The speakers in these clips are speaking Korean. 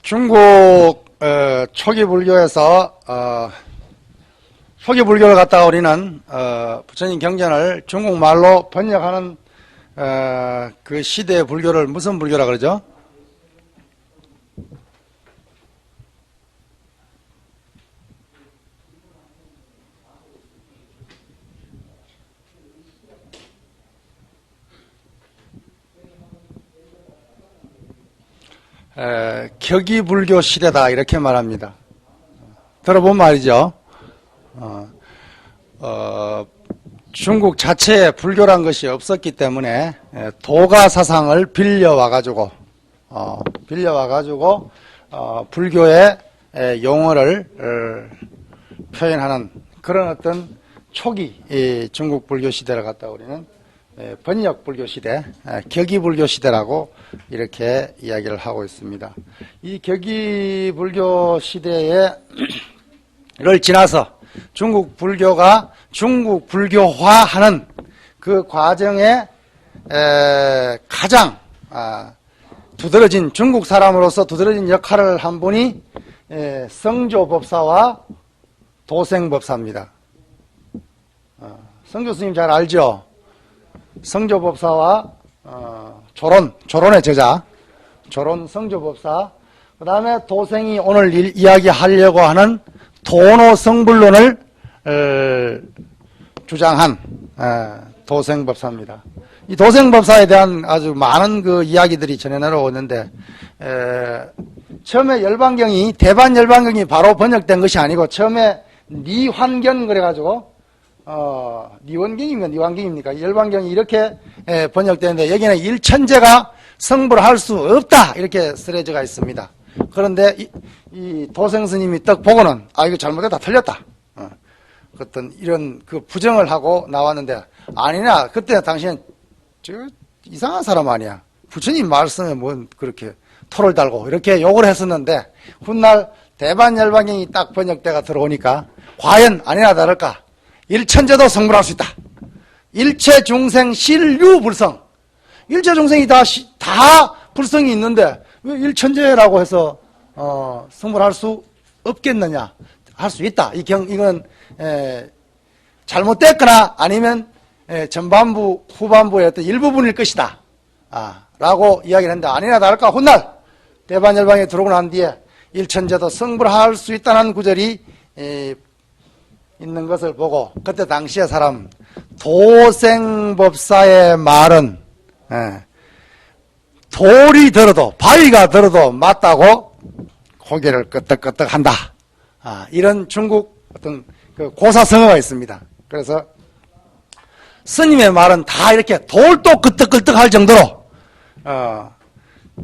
중국 초기 불교에서 초기 불교를 갖다가 우리는 부처님 경전을 중국말로 번역하는 그 시대의 불교를 무슨 불교라 그러죠? 격이불교 시대다 이렇게 말합니다. 들어본 말이죠. 중국 자체에 불교란 것이 없었기 때문에 도가 사상을 빌려와가지고 불교의 용어를 표현하는 그런 어떤 초기 중국 불교 시대를 갖다 우리는 번역 불교 시대, 격이 불교 시대라고 이렇게 이야기를 하고 있습니다. 이 격이 불교 시대를 지나서 중국 불교가 중국 불교화하는 그 과정에 가장 두드러진 중국 사람으로서 두드러진 역할을 한 분이 성조법사와 도생법사입니다. 성조 스님 잘 알죠? 성조법사와 조론의 저자 조론 성조법사, 그 다음에 도생이 오늘 이야기하려고 하는 도노성불론을 주장한 도생법사입니다. 이 도생법사에 대한 아주 많은 그 이야기들이 전해 내려오는데 처음에 열반경이 대반열반경이 바로 번역된 것이 아니고 처음에 니환견 그래가지고 니원경입니까? 니환경입니까? 열반경이 이렇게 번역되는데 여기는 일천제가 성불을 할 수 없다 이렇게 쓰여져 있습니다. 그런데 이 도생스님이 딱 보고는 이거 잘못됐다 틀렸다 어떤 이런 그 부정을 하고 나왔는데 아니냐 그때 당신은 이상한 사람 아니야 부처님 말씀에 뭔 그렇게 토를 달고 이렇게 욕을 했었는데 훗날 대반열반경이 딱 번역대가 들어오니까 과연 아니나 다를까 일천제도 성불할 수 있다. 일체 중생 실유불성. 일체 중생이 다 불성이 있는데 왜 일천제라고 해서 성불할 수 없겠느냐? 할 수 있다. 이건 잘못됐거나 아니면 전반부 후반부의 어떤 일부분일 것이다. 라고 이야기를 했는데 아니나 다를까 훗날 대반열반에 들어오고 난 뒤에 일천제도 성불할 수 있다는 구절이 있는 것을 보고 그때 당시의 사람 도생법사의 말은 돌이 들어도 바위가 들어도 맞다고 고개를 끄덕끄덕 한다. 이런 중국 어떤 그 고사성어가 있습니다. 그래서 스님의 말은 다 이렇게 돌도 끄덕끄덕 할 정도로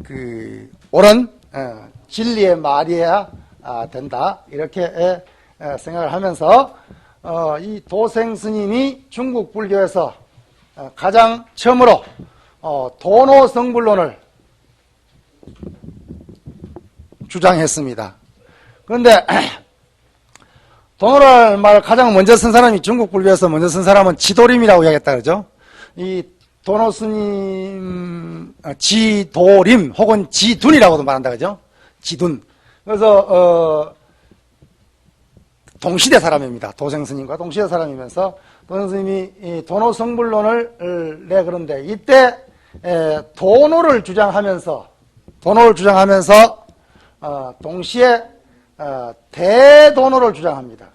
그 옳은 진리의 말이어야 된다. 이렇게 생각을 하면서 이 도생 스님이 중국 불교에서 가장 처음으로 도노성불론을 주장했습니다. 그런데 도노를 말 가장 먼저 쓴 사람이 중국 불교에서 먼저 쓴 사람은 지도림이라고 이야기했다 그러죠. 이 도노 스님 지도림 혹은 지둔이라고도 말한다 그죠. 지둔. 그래서 동시대 사람입니다. 도생스님과 동시대 사람이면서 도생스님이 도노성불론을 그런데 이때 도노를 주장하면서 동시에 대도노를 주장합니다.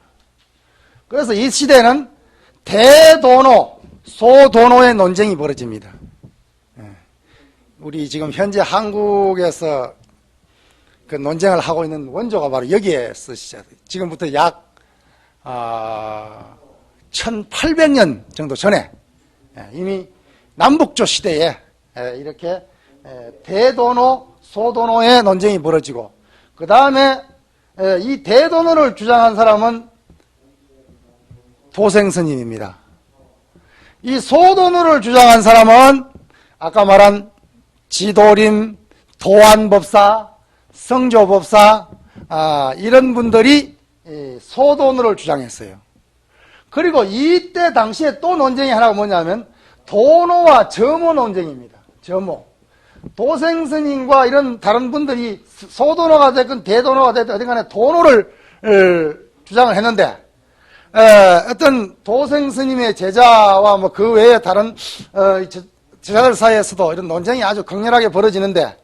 그래서 이 시대는 대도노, 소도노의 논쟁이 벌어집니다. 우리 지금 현재 한국에서 그 논쟁을 하고 있는 원조가 바로 여기에 쓰시죠. 지금부터 약 1800년 정도 전에 이미 남북조 시대에 이렇게 대도노, 소도노의 논쟁이 벌어지고 그 다음에 이 대도노를 주장한 사람은 도생스님입니다. 이 소도노를 주장한 사람은 아까 말한 지도림, 도안법사, 성조법사 이런 분들이 소도노를 주장했어요. 그리고 이때 당시에 또 논쟁이 하나가 뭐냐면 도노와 점호 논쟁입니다. 점호. 도생스님과 이런 다른 분들이 소도노가 됐건 대도노가 됐든 어딘간에 도노를 주장을 했는데, 어떤 도생스님의 제자와 뭐 그 외에 다른 제자들 사이에서도 이런 논쟁이 아주 격렬하게 벌어지는데,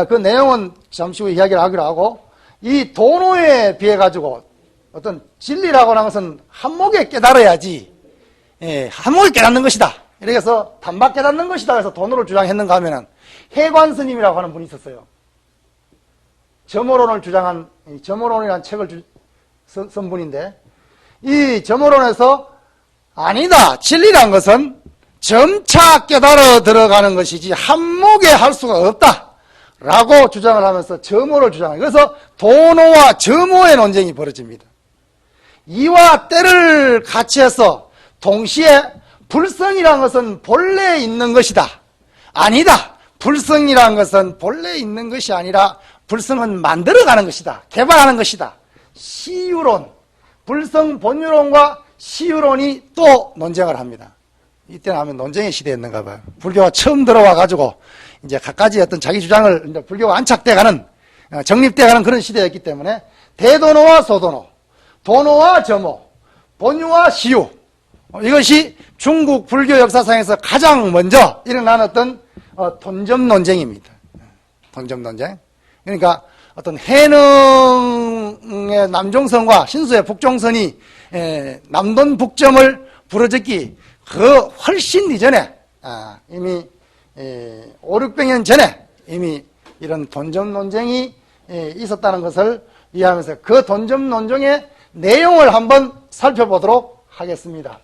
그 내용은 잠시 후에 이야기를 하기로 하고, 이 도노에 비해 가지고 어떤 진리라고 하는 것은 한목에 깨달아야지, 한목에 깨닫는 것이다. 이렇게 해서 단박 깨닫는 것이다 해서 도노를 주장했는가 하면은 해관스님이라고 하는 분이 있었어요. 점호론을 주장한, 점호론이라는 책을 쓴 분인데, 이 점호론에서 아니다, 진리란 것은 점차 깨달아 들어가는 것이지 한목에 할 수가 없다 라고 주장을 하면서 점호를 주장해요. 그래서 도노와 점호의 논쟁이 벌어집니다. 이와 때를 같이 해서 동시에 불성이란 것은 본래 있는 것이다, 아니다, 불성이란 것은 본래 있는 것이 아니라 불성은 만들어가는 것이다, 개발하는 것이다, 시유론, 불성 본유론과 시유론이 또 논쟁을 합니다. 이때는 하면 논쟁의 시대였는가 봐요. 불교가 처음 들어와 가지고 이제 각가지 어떤 자기 주장을 이제 불교가 안착돼 가는, 정립돼 가는 그런 시대였기 때문에 대도노와 소도노, 도노와 점호, 본유와 시유, 이것이 중국 불교 역사상에서 가장 먼저 일어난 어떤 돈점 논쟁입니다. 돈점 논쟁. 그러니까 어떤 해능의 남종선과 신수의 북종선이 남돈 북점을 부러졌기 그 훨씬 이전에, 이미 5, 600년 전에 이미 이런 돈점 논쟁이 있었다는 것을 이해하면서 그 돈점 논쟁의 내용을 한번 살펴보도록 하겠습니다.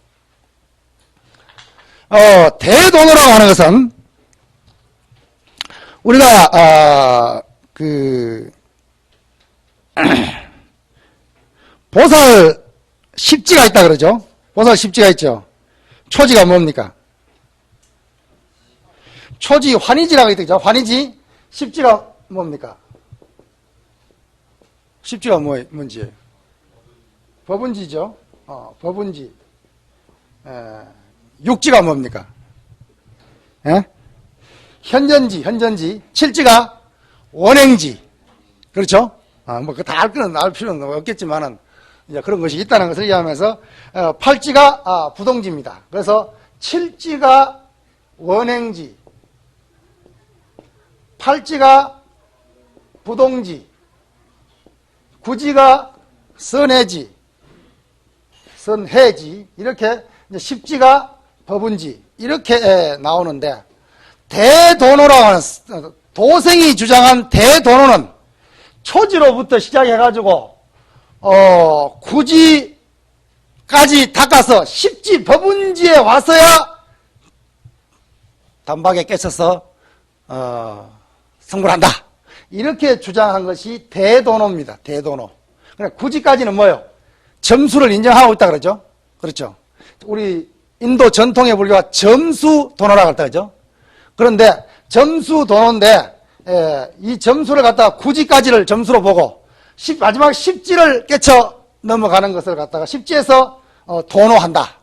대도노라고 하는 것은 우리가 보살 십지가 있다 그러죠. 보살 십지가 있죠. 초지가 뭡니까? 초지 환희지라고 있죠. 환희지. 십지가 뭡니까? 십지가 뭔지. 법운지죠. 법운지. 육지가 뭡니까? 현전지. 칠지가 원행지. 그렇죠? 뭐, 다 알 필요는 없겠지만은, 이제 그런 것이 있다는 것을 이해하면서, 팔지가, 부동지입니다. 그래서, 칠지가 원행지, 팔지가 부동지, 구지가 선해지, 이렇게, 이제 십지가 법운지, 이렇게 나오는데, 대도노라고 하는, 도생이 주장한 대도노는 초지로부터 시작해가지고, 구지까지 닦아서 십지 법운지에 와서야 단박에 깨쳐서, 성불한다. 이렇게 주장한 것이 대도노입니다. 대도노. 그러니까 구지까지는 뭐예요? 점수를 인정하고 있다 그러죠? 그렇죠. 우리 인도 전통의 불교가 점수도노라고 할 때 그죠? 그런데 점수도노인데 이 점수를 갖다가 구지까지를 점수로 보고 마지막 십지를 깨쳐 넘어가는 것을 갖다가 십지에서 도노한다.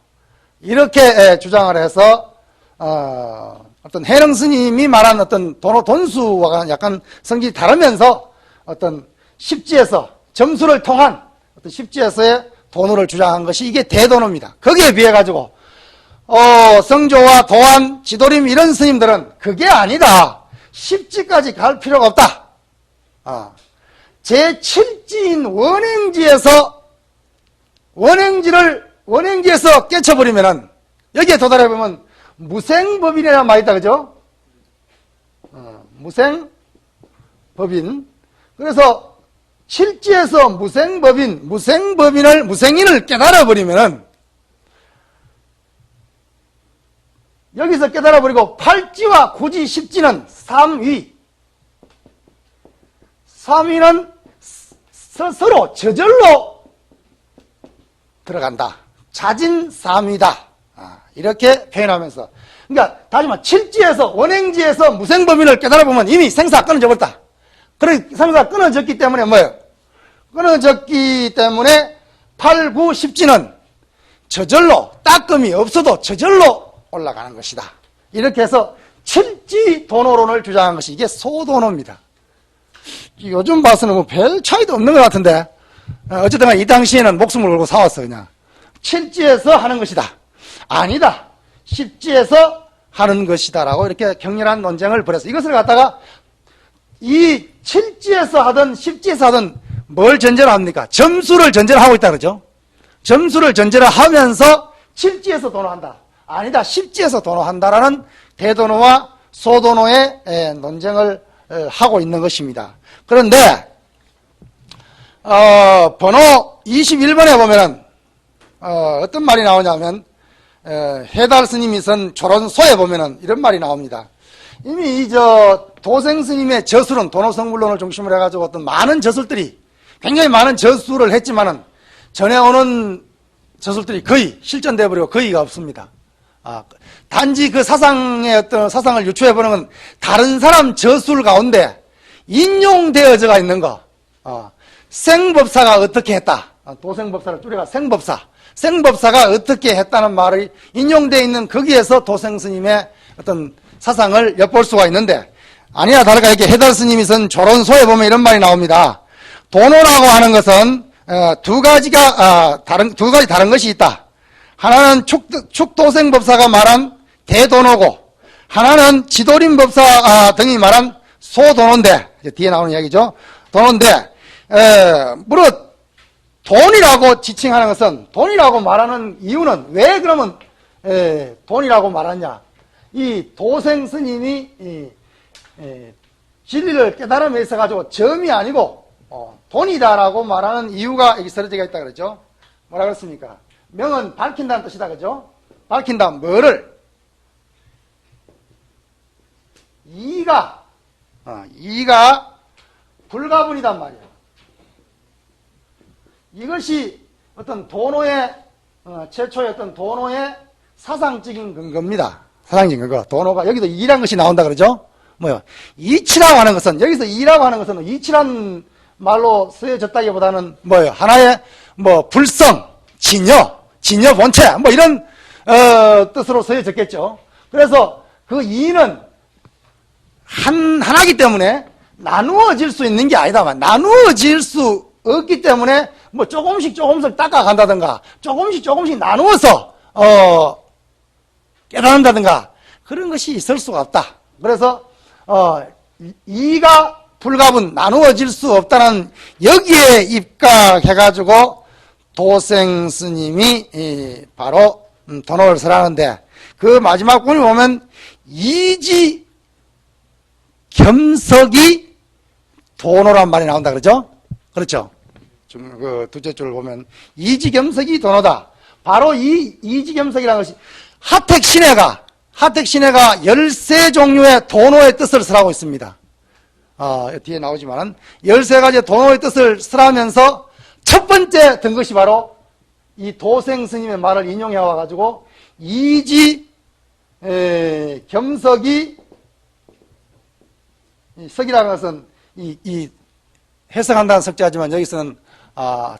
이렇게 주장을 해서 어떤 해능 스님이 말한 어떤 도노 돈수와 약간 성질이 다르면서 어떤 십지에서 점수를 통한 어떤 십지에서의 도노를 주장한 것이 이게 대도노입니다. 거기에 비해 가지고 성조와 도안, 지도림 이런 스님들은 그게 아니다. 십지까지 갈 필요가 없다. 제7지인 원행지에서 깨쳐버리면은 여기에 도달해보면 무생법인이라는 말이 있다 그죠? 무생법인. 그래서 칠지에서 무생인을 깨달아버리면은 여기서 깨달아버리고 팔지와 구지, 십지는 삼위는 스스로 저절로 들어간다. 자진삼위다. 이렇게 표현하면서 그러니까 다시 말해 칠지에서 원행지에서 무생법인을 깨달아보면 이미 생사가 끊어져 버렸다. 그래 생사가 끊어졌기 때문에 뭐예요? 끊어졌기 때문에 8, 9, 10지는 저절로 따끔이 없어도 저절로 올라가는 것이다. 이렇게 해서 칠지도노론을 주장한 것이 이게 소도노입니다. 요즘 봐서는 뭐 별 차이도 없는 것 같은데 어쨌든 이 당시에는 목숨을 걸고 싸웠어. 그냥 칠지에서 하는 것이다. 아니다. 십지에서 하는 것이다 라고 이렇게 격렬한 논쟁을 벌였어. 이것을 갖다가 이 칠지에서 하든 십지에서 하든 뭘 전제로 합니까? 점수를 전제로 하고 있다 그러죠. 점수를 전제로 하면서 칠지에서 도노한다. 아니다. 십지에서 도노한다라는 대도노와 소도노의 논쟁을 하고 있는 것입니다. 그런데 번호 21번에 보면은 어떤 말이 나오냐면 해달 스님이 쓴 조론소에 보면은 이런 말이 나옵니다. 이미 도생 스님의 저술은 도노성불론을 중심으로 해가지고 어떤 많은 저술들이 굉장히 많은 저술을 했지만은 전해오는 저술들이 거의 실전되어 버리고 거의가 없습니다. 단지 그 사상의 어떤 사상을 유추해보는 건 다른 사람 저술 가운데 인용되어져가 있는 거. 생법사가 어떻게 했다. 도생법사를 줄여가 생법사가 어떻게 했다는 말이 인용되어 있는 거기에서 도생 스님의 어떤 사상을 엿볼 수가 있는데 아니야 다를까 이렇게 해달 스님이 쓴 조론소에 보면 이런 말이 나옵니다. 도노라고 하는 것은 두 가지 다른 것이 있다. 하나는 축도생법사가 말한 대도노고 하나는 지도림법사 등이 말한 소도노인데 이제 뒤에 나오는 이야기죠. 도노인데 물론 돈이라고 지칭하는 것은 돈이라고 말하는 이유는 왜 그러면 돈이라고 말하냐. 이 도생 스님이 진리를 깨달음에 있어가지고 점이 아니고 돈이다라고 말하는 이유가 여기 쓰러져 있다 그러죠. 뭐라 그랬습니까? 명은 밝힌다는 뜻이다 그죠? 밝힌다 뭐를? 이가 불가분이단 말이야. 이것이 어떤 도노의 최초의 어떤 도노의 사상적인 근거입니다. 사상적인 근거. 도노가 여기도 이란 것이 나온다 그러죠? 뭐요? 이치라고 하는 것은 여기서 이라고 하는 것은 이치란 말로 쓰여졌다기보다는 뭐예요? 하나의 불성, 진여 본체 뭐 이런 뜻으로 쓰여졌겠죠. 그래서 그 이는 하나이기 때문에 나누어질 수 있는 게 아니다만 나누어질 수 없기 때문에 조금씩 닦아간다든가 조금씩 나누어서 깨닫는다든가 그런 것이 있을 수가 없다. 그래서 이가 불가분 나누어질 수 없다는 여기에 입각해가지고 도생 스님이 바로 도노를 설하는데 그 마지막 부분에 보면 이지 겸석이 도노란 말이 나온다 그러죠? 그렇죠? 그 둘째 줄을 보면 이지겸석이 도노다. 바로 이 이지겸석이라는 것이 하택신해가 13종류의 도노의 뜻을 설하고 있습니다. 뒤에 나오지만 13가지의 도노의 뜻을 설하면서 첫 번째 든 것이 바로 이 도생 스님의 말을 인용해 와가지고 이지겸석이 석이라는 것은 이 해석한다는 석자지만 여기서는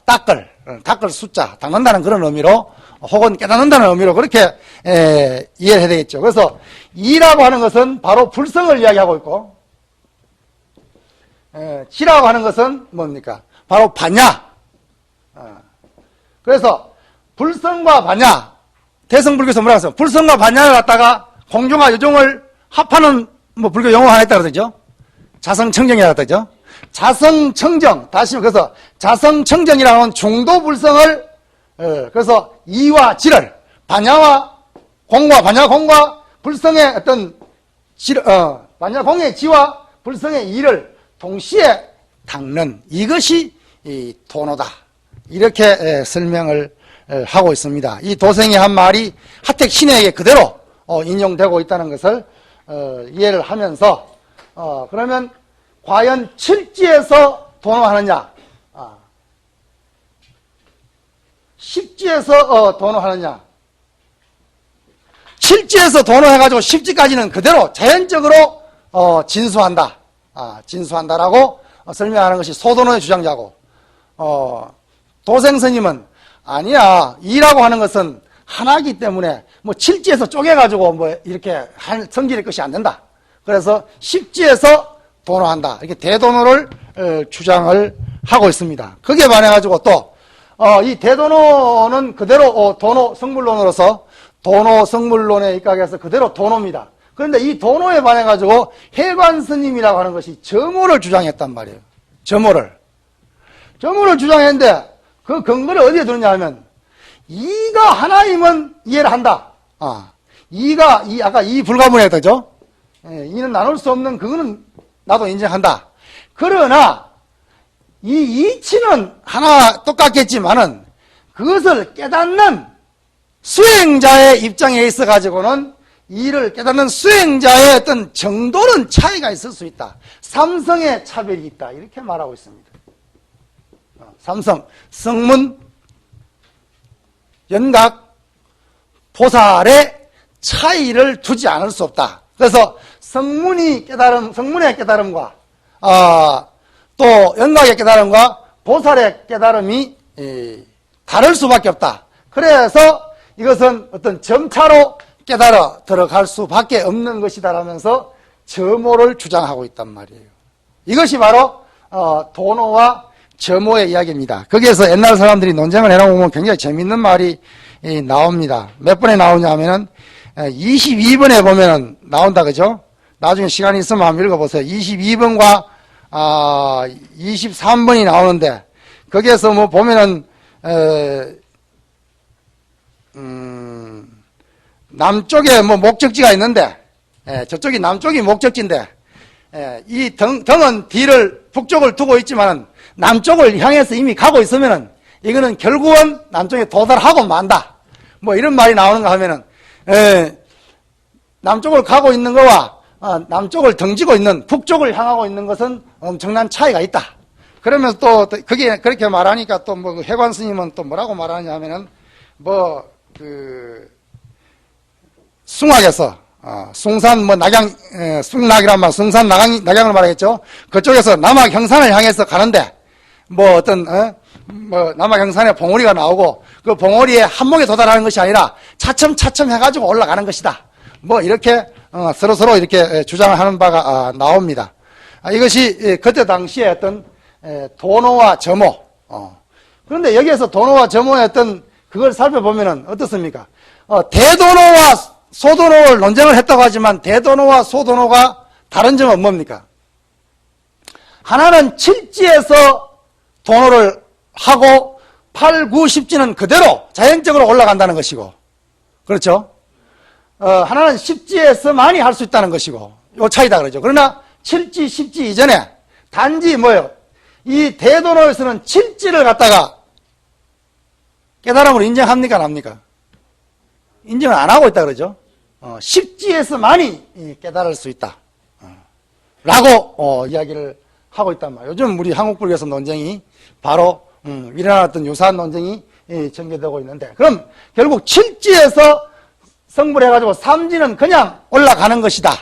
닦을 숫자, 닦는다는 그런 의미로 혹은 깨닫는다는 의미로 그렇게 이해를 해야 되겠죠. 그래서 이라고 하는 것은 바로 불성을 이야기하고 있고 지라고 하는 것은 뭡니까? 바로 반야. 그래서 불성과 반야, 대성불교에서 뭐라고 했어요? 불성과 반야를 갖다가 공중과 요종을 합하는 불교 용어 하나 있다 그러죠. 자성청정이라고 그러죠. 자성청정, 다시 그래서 자성청정이라고 하는 중도불성을 그래서 이와 지를 반야와 공과 불성의 어떤 반야공의 지와 불성의 이를 동시에 닦는 이것이 이 도노다. 이렇게 설명을 하고 있습니다. 이 도생이 한 말이 하택신에게 그대로 인용되고 있다는 것을 이해를 하면서 그러면 과연 칠지에서 도노하느냐, 십지에서 도노하느냐. 칠지에서 도노해가지고 십지까지는 그대로 자연적으로 진수한다. 진수한다라고 설명하는 것이 소도노의 주장자고, 도생 스님은 아니야. 이라고 하는 것은 하나이기 때문에 뭐 칠지에서 쪼개가지고 뭐 이렇게 성질의 것이 안 된다. 그래서 십지에서 도노한다. 이렇게 대도노를 주장을 하고 있습니다. 거기에 반해가지고 또 이 대도노는 그대로 도노 성물론으로서 도노 성물론에 입각해서 그대로 도노입니다. 그런데 이 도노에 반해가지고 해관 스님이라고 하는 것이 점호를 주장했단 말이에요. 점호를 주장했는데 그 근거를 어디에 두느냐 하면 이가 하나임은 이해를 한다. 이가 아까 이 불가분에 되죠. 이는 나눌 수 없는 그거는 나도 인정한다. 그러나 이 이치는 하나 똑같겠지만은 그것을 깨닫는 수행자의 입장에 있어 가지고는 이를 깨닫는 수행자의 어떤 정도는 차이가 있을 수 있다. 삼성의 차별이 있다. 이렇게 말하고 있습니다. 삼성, 성문, 연각, 보살의 차이를 두지 않을 수 없다. 그래서 성문의 깨달음과 또 연각의 깨달음과 보살의 깨달음이 다를 수밖에 없다. 그래서 이것은 어떤 점차로 깨달아 들어갈 수밖에 없는 것이다라면서 점호를 주장하고 있단 말이에요. 이것이 바로 도노와 점호의 이야기입니다. 거기에서 옛날 사람들이 논쟁을 해놓으면 굉장히 재밌는 말이 나옵니다. 몇 번에 나오냐 하면은 22번에 보면은 나온다, 그죠? 나중에 시간이 있으면 한번 읽어보세요. 22번과 23번이 나오는데 거기에서 뭐 보면은 남쪽에 뭐 목적지가 있는데 저쪽이 남쪽이 목적지인데 이 등은 뒤를 북쪽을 두고 있지만은 남쪽을 향해서 이미 가고 있으면은 이거는 결국은 남쪽에 도달하고 만다. 뭐 이런 말이 나오는가 하면은 남쪽을 가고 있는 거와 남쪽을 등지고 있는 북쪽을 향하고 있는 것은 엄청난 차이가 있다. 그러면서 또 그게 그렇게 말하니까 또 뭐 해관 스님은 또 뭐라고 말하냐 하면은 뭐 숭학에서 숭산 뭐 낙양 숭낙이란 말 숭산 낙양을 말하겠죠. 그쪽에서 남악 형산을 향해서 가는데 뭐 어떤 뭐 남악 형산에 봉우리가 나오고 그 봉우리에 한목에 도달하는 것이 아니라 차츰 해가지고 올라가는 것이다. 뭐 이렇게 서로 이렇게 주장을 하는 바가 나옵니다. 이것이 그때 당시에 어떤 도노와 점호. 그런데 여기에서 도노와 점호의 어떤 그걸 살펴보면은 어떻습니까? 대도노와 소도노를 논쟁을 했다고 하지만 대도노와 소도노가 다른 점은 뭡니까? 하나는 7지에서 도노를 하고 8, 9, 10지는 그대로 자연적으로 올라간다는 것이고, 그렇죠? 하나는 10지에서만이 할 수 있다는 것이고, 요 차이다 그러죠. 그러나 7지, 10지 이전에 단지 뭐예요? 이 대도노에서는 7지를 갖다가 깨달음으로 인정합니까? 안 합니까? 인정을 안 하고 있다 그러죠. 10지에서만이 깨달을 수 있다. 라고 이야기를 하고 있단 말이에요. 요즘 우리 한국불교에서 논쟁이 바로 일어났던 유사한 논쟁이 전개되고 있는데, 그럼 결국 7지에서 성불 해가지고 3지는 그냥 올라가는 것이다.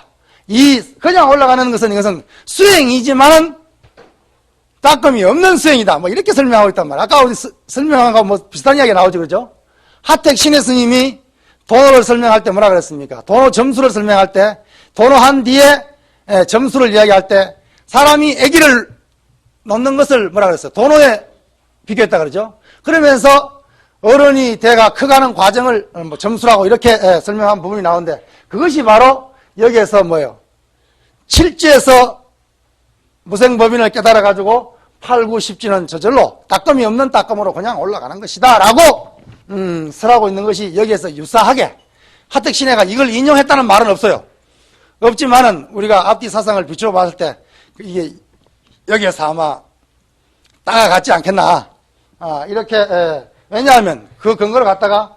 그냥 올라가는 것은 이것은 수행이지만은 따끔이 없는 수행이다. 뭐 이렇게 설명하고 있단 말이에요. 아까 우리 설명한 거 뭐 비슷한 이야기 나오죠, 그죠? 하택 신의 스님이 도노를 설명할 때 뭐라 그랬습니까? 도노 점수를 설명할 때, 도노한 뒤에 점수를 이야기할 때 사람이 아기를 놓는 것을 뭐라 그랬어요? 도노에 비교했다 그러죠? 그러면서 어른이 돼가 커가는 과정을 뭐 점수라고 이렇게 설명한 부분이 나오는데, 그것이 바로 여기에서 뭐예요? 7지에서 무생법인을 깨달아가지고 8, 9, 10지는 저절로 따끔이 없는 따끔으로 그냥 올라가는 것이다 라고 설하고 있는 것이 여기에서 유사하게, 하택신해가 이걸 인용했다는 말은 없어요. 없지만은 우리가 앞뒤 사상을 비추어 봤을 때 이게 여기에서 아마 따라갔지 않겠나. 이렇게 왜냐하면 그 근거를 갖다가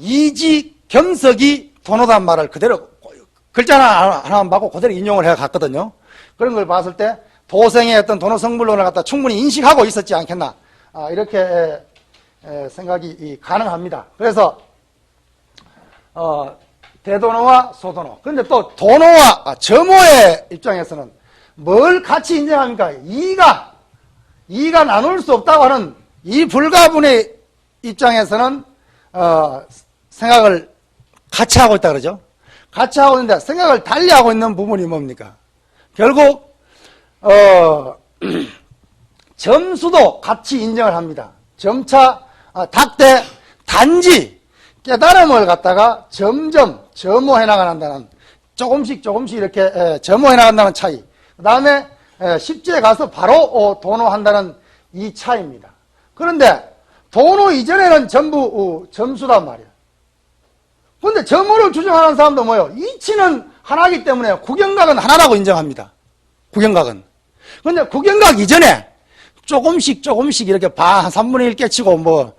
이지 겸석이 도노단 말을 그대로 글자 하나만 받고 그대로 인용을 해 갔거든요. 그런 걸 봤을 때 도생의 어떤 도노 성불론을 갖다 충분히 인식하고 있었지 않겠나. 이렇게 생각이 가능합니다. 그래서 대도노와 소도노. 그런데 또 도노와 점호의 입장에서는 뭘 같이 인정합니까? 이가 나눌 수 없다고 하는 이 불가분의 입장에서는 생각을 같이 하고 있다 그러죠. 같이 하고 있는데 생각을 달리 하고 있는 부분이 뭡니까? 결국 점수도 같이 인정을 합니다. 점차 닭대 단지 깨달음을 갖다가 점점 점호해 나간다는, 조금씩 이렇게 점호해 나간다는 차이. 그 다음에 십지에 가서 바로 도노한다는 이 차이입니다. 그런데 도노 이전에는 전부 점수란 말이에요. 근데 점호를 주장하는 사람도 뭐예요? 이치는 하나이기 때문에 구경각은 하나라고 인정합니다. 구경각은. 근데 구경각 이전에 조금씩 이렇게 한 3분의 1 깨치고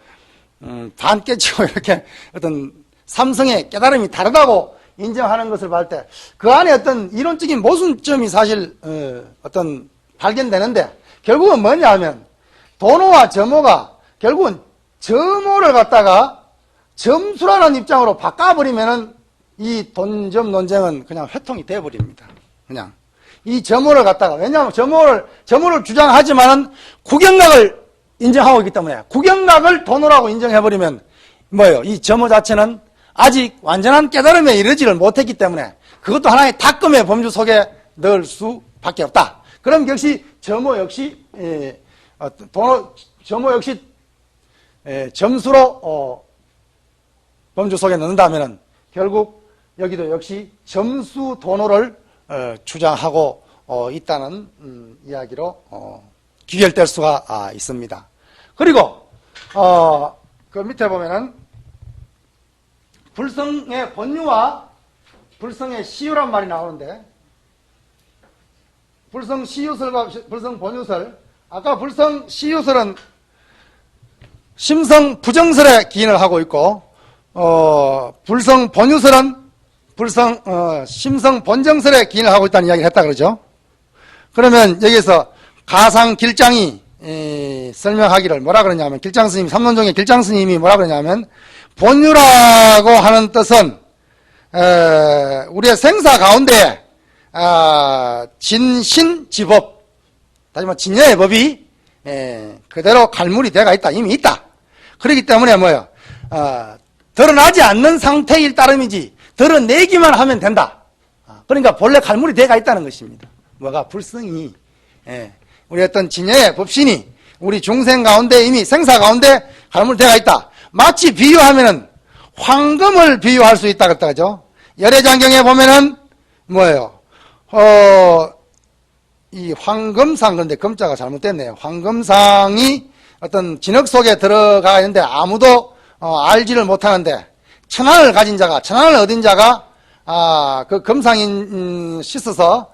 반 깨치고 이렇게 어떤 삼성의 깨달음이 다르다고 인정하는 것을 볼 때 그 안에 어떤 이론적인 모순점이 사실 어떤 발견되는데, 결국은 뭐냐 하면 도노와 점호가 결국은 점호를 갖다가 점수라는 입장으로 바꿔버리면은 이 돈점 논쟁은 그냥 회통이 돼버립니다. 그냥 이 점호를 갖다가, 왜냐하면 점호를 주장하지만은 구경각을 인정하고 있기 때문에 구경각을 도노라고 인정해버리면 뭐예요? 이 점호 자체는 아직 완전한 깨달음에 이르지를 못했기 때문에 그것도 하나의 닭금의 범주 속에 넣을 수밖에 없다. 그럼 역시 점호 역시 점호 역시 점수로 범주 속에 넣는다면은 결국 여기도 역시 점수 도노를 주장하고 있다는 이야기로 귀결될 수가 있습니다. 그리고 그 밑에 보면은 불성의 본유와 불성의 시유란 말이 나오는데, 불성 시유설과 불성 본유설, 아까 불성 시유설은 심성 부정설에 기인을 하고 있고, 불성 본유설은 심성 본정설에 기인을 하고 있다는 이야기를 했다 그러죠. 그러면 여기서 가상길장이 설명하기를 뭐라 그러냐면, 길장 스님, 삼론종의 길장 스님이 뭐라 그러냐면, 본유라고 하는 뜻은 우리의 생사 가운데 진신지법, 다시 말해 진여의 법이 그대로 갈물이 돼가 있다, 이미 있다. 그렇기 때문에 뭐예요? 드러나지 않는 상태일 따름이지 드러내기만 하면 된다. 그러니까 본래 갈물이 돼가 있다는 것입니다. 뭐가? 불성이, 우리 어떤 진여의 법신이 우리 중생 가운데 이미 생사 가운데 갈물이 돼가 있다. 마치 비유하면은 황금을 비유할 수 있다 그랬다 그죠? 열애장경에 보면은 뭐예요? 이 황금상, 그런데 금자가 잘못됐네요. 황금상이 어떤 진흙 속에 들어가 있는데 아무도 알지를 못하는데, 천안을 가진 자가, 천안을 얻은 자가 그 금상이 씻어서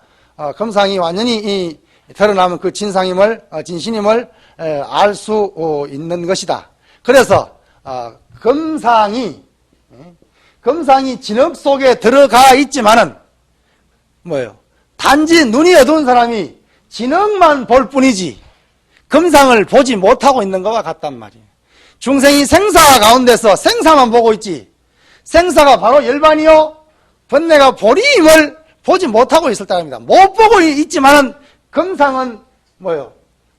금상이 완전히 드러나면 그 진상임을, 진신임을 알 수 있는 것이다. 그래서 금상이 진흙 속에 들어가 있지만은 뭐예요? 단지 눈이 어두운 사람이 진흙만 볼 뿐이지 금상을 보지 못하고 있는 것과 같단 말이에요. 중생이 생사 가운데서 생사만 보고 있지, 생사가 바로 열반이요 번뇌가 보리임을 보지 못하고 있을 따릅니다. 못 보고 있지만은 금상은 뭐예요?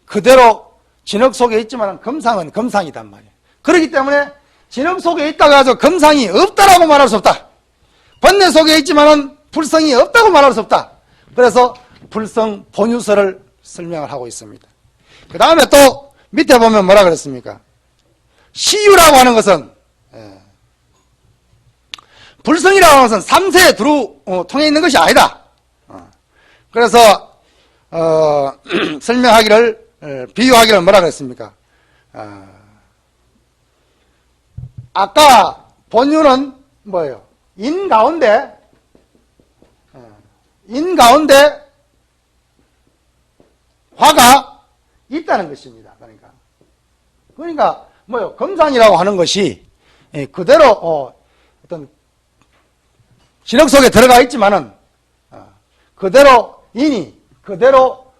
그대로 진흙 속에 있지만은 금상은 금상이단 말이에요. 그렇기 때문에 진흙 속에 있다고 해서 금상이 없다라고 말할 수 없다. 번뇌 속에 있지만은 불성이 없다고 말할 수 없다. 그래서 불성 본유설을 설명을 하고 있습니다. 그 다음에 또 밑에 보면 뭐라 그랬습니까? 시유라고 하는 것은, 불성이라고 하는 것은 삼세에 두루 통해 있는 것이 아니다. 그래서 설명하기를, 비유하기를 뭐라 그랬습니까? 아까 본유는 뭐예요? 인 가운데 화가 있다는 것입니다. 그러니까 뭐요? 금상이라고 하는 것이 그대로 어떤 진흙 속에 들어가 있지만은 그대로 인이 그대로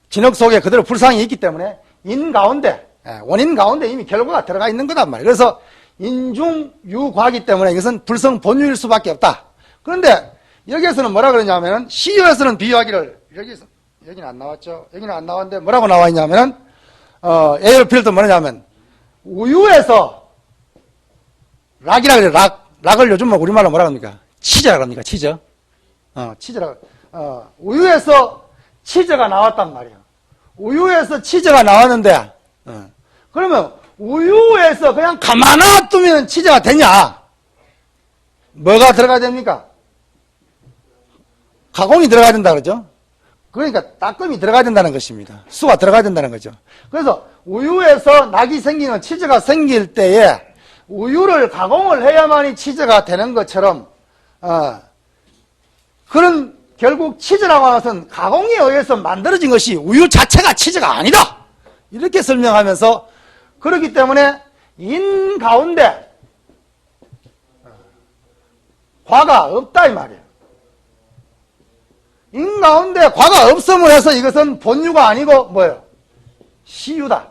진흙 속에 그대로 불상이 있기 때문에 인 가운데, 원인 가운데 이미 결과가 들어가 있는 거단 말이에요. 그래서 인중유과이기 때문에 이것은 불성 본유일 수밖에 없다. 그런데 여기에서는 뭐라 그러냐면은, 시유에서는 비유하기를, 여기는 안 나왔죠. 여기는 안 나왔는데 뭐라고 나와 있냐면은, 에어필드 뭐냐면, 우유에서 락이라 그래요. 락을 요즘 뭐 우리말로 뭐라 합니까? 치즈라고 합니까? 치즈. 치즈라고. 우유에서 치즈가 나왔단 말이에요. 우유에서 치즈가 나왔는데, 그러면 우유에서 그냥 가만 놔두면 치즈가 되냐? 뭐가 들어가야 됩니까? 가공이 들어가야 된다 그러죠? 그러니까 따끔이 들어가야 된다는 것입니다. 수가 들어가야 된다는 거죠. 그래서 우유에서 낙이 생기는 치즈가 생길 때에 우유를 가공을 해야만이 치즈가 되는 것처럼 그런 결국 치즈라고 하는 것은 가공에 의해서 만들어진 것이 우유 자체가 치즈가 아니다. 이렇게 설명하면서 그렇기 때문에 인 가운데 과가 없다 이 말이에요. 인 가운데 과가 없음을 해서 이것은 본유가 아니고 뭐예요? 시유다.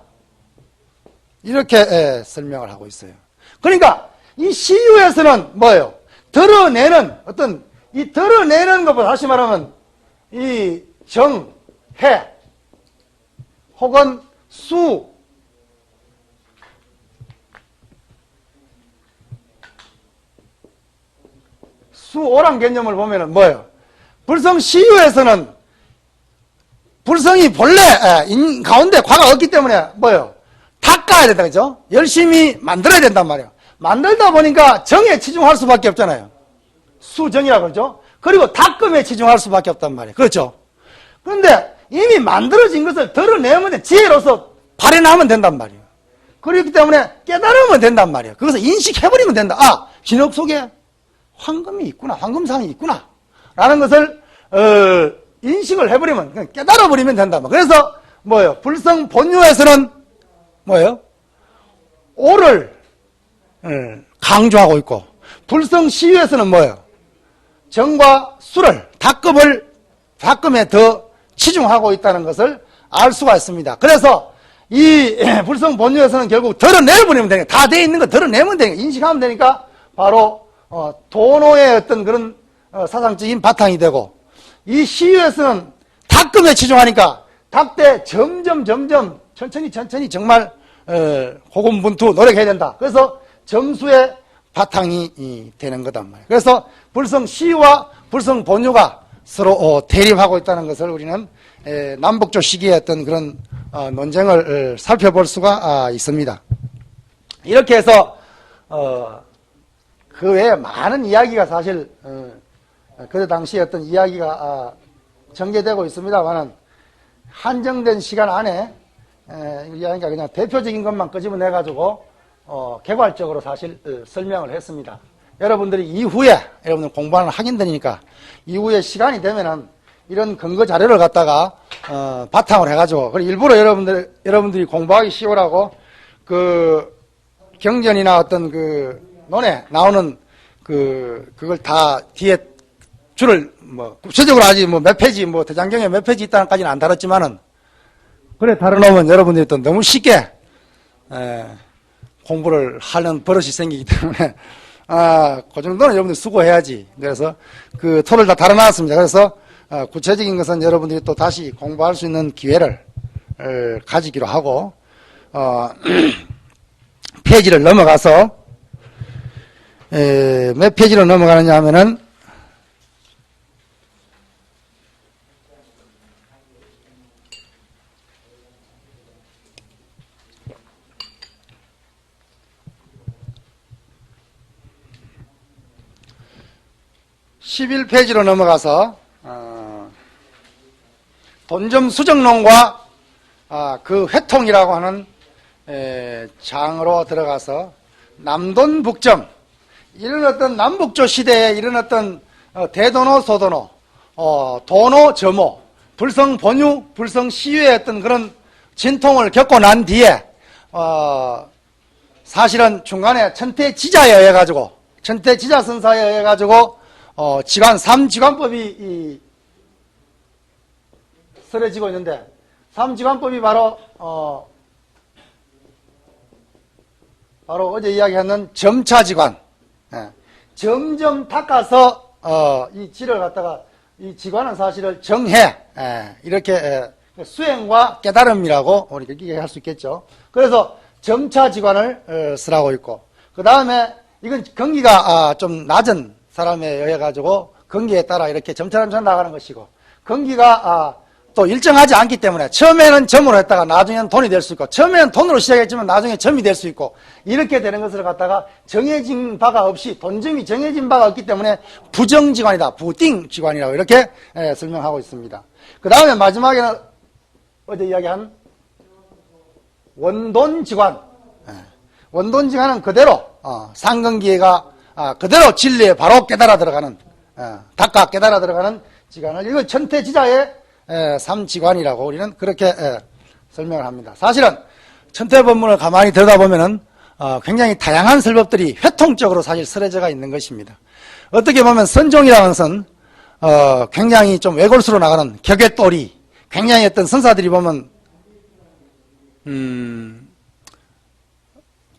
이렇게 설명을 하고 있어요. 그러니까 이 시유에서는 뭐예요? 드러내는 어떤 이 드러내는 것보다 다시 말하면 이 정, 해 혹은 수 수오란 개념을 보면은 뭐예요? 불성 시유에서는 불성이 본래 인 가운데 과가 없기 때문에 뭐예요? 닦아야 된다 그죠? 열심히 만들어야 된단 말이에요. 만들다 보니까 정에 치중할 수밖에 없잖아요. 수정이라고 그러죠. 그리고 닦음에 치중할 수밖에 없단 말이에요. 그렇죠? 그런데 이미 만들어진 것을 드러내면 지혜로서 발현하면 된단 말이에요. 그렇기 때문에 깨달으면 된단 말이에요. 그것을 인식해버리면 된다. 아, 진흙 속에 황금이 있구나. 황금상이 있구나. 라는 것을 인식을 해버리면 그냥 깨달아버리면 된단 말이에요. 그래서 뭐예요? 불성 본유에서는 뭐예요? 오를 강조하고 있고 불성 시유에서는 뭐예요? 정과 수를 닦음에 더 치중하고 있다는 것을 알 수가 있습니다. 그래서 이 불성 본유에서는 결국 드러내버리면 되니까 다 돼 있는 거 드러내면 되니까 인식하면 되니까 바로 도노의 어떤 그런 사상적인 바탕이 되고 이 시유에서는 닦음에 치중하니까 닦되 점점 천천히 정말 고군분투 노력해야 된다. 그래서 점수의 바탕이 되는 거단 말이에요. 그래서 불성 시와 불성 본유가 서로 대립하고 있다는 것을 우리는 남북조 시기의 어떤 그런 논쟁을 살펴볼 수가 있습니다. 이렇게 해서 그 외에 많은 이야기가 사실 그 당시에 어떤 이야기가 전개되고 있습니다만은 한정된 시간 안에 이야기가 그냥 대표적인 것만 끄집어내 가지고 개괄적으로 사실 설명을 했습니다. 여러분들이 이후에 여러분들 공부하는 학인들이니까 이후에 시간이 되면은 이런 근거 자료를 갖다가 바탕으로 해가지고 그리고 일부러 여러분들이 공부하기 쉬우라고 그 경전이나 어떤 그 논에 나오는 그걸 다 뒤에 줄을 뭐 구체적으로 아직 뭐 몇 페이지 뭐 대장경에 몇 페이지 있다는까지는 안 다뤘지만은 그래 다뤄놓으면 여러분들이 또 너무 쉽게 공부를 하는 버릇이 생기기 때문에 그 정도는 여러분들 수고해야지. 그래서 그 토를 다 다뤄놨습니다. 그래서 구체적인 것은 여러분들이 또 다시 공부할 수 있는 기회를 가지기로 하고 페이지를 넘어가서 몇 페이지로 넘어가느냐 하면은 11페이지로 넘어가서 돈점 수정론과 그 회통이라고 하는 장으로 들어가서 남돈 북점 이런 어떤 남북조 시대에 이런 어떤 대도노 소도노 도노 저모 불성 본유 불성 시유의 어떤 그런 진통을 겪고 난 뒤에 사실은 중간에 천태지자에 의해 가지고 천태지자 선사에 의해 가지고 삼지관법이 쓰여지고 있는데 삼지관법이 바로 어제 이야기했는 점차지관 점점 닦아서 이 지를 갖다가 이 지관은 사실을 정해 이렇게 수행과 깨달음이라고 우리 그렇게 할 수 있겠죠. 그래서 점차지관을 쓰라고 있고 그 다음에 이건 건기가 좀 낮은 사람에 의해 가지고 건기에 따라 이렇게 점차점차 나가는 것이고, 건기가 또 일정하지 않기 때문에 처음에는 점으로 했다가 나중에는 돈이 될 수 있고, 처음에는 돈으로 시작했지만 나중에 점이 될 수 있고, 이렇게 되는 것을 갖다가 정해진 바가 없이, 돈점이 정해진 바가 없기 때문에 부정지관이다, 부띵지관이라고 이렇게 설명하고 있습니다. 그 다음에 마지막에는 어제 이야기한 원돈지관. 원돈지관은 그대로 상근기가 그대로 진리에 바로 깨달아 들어가는, 닦아 깨달아 들어가는 지관을, 이걸 천태지자의 삼지관이라고 우리는 그렇게 설명을 합니다. 사실은 천태법문을 가만히 들여다보면은 굉장히 다양한 설법들이 회통적으로 사실 설해져가 있는 것입니다. 어떻게 보면 선종이라는 것은 굉장히 좀 외골수로 나가는 격외돌이, 굉장히 어떤 선사들이 보면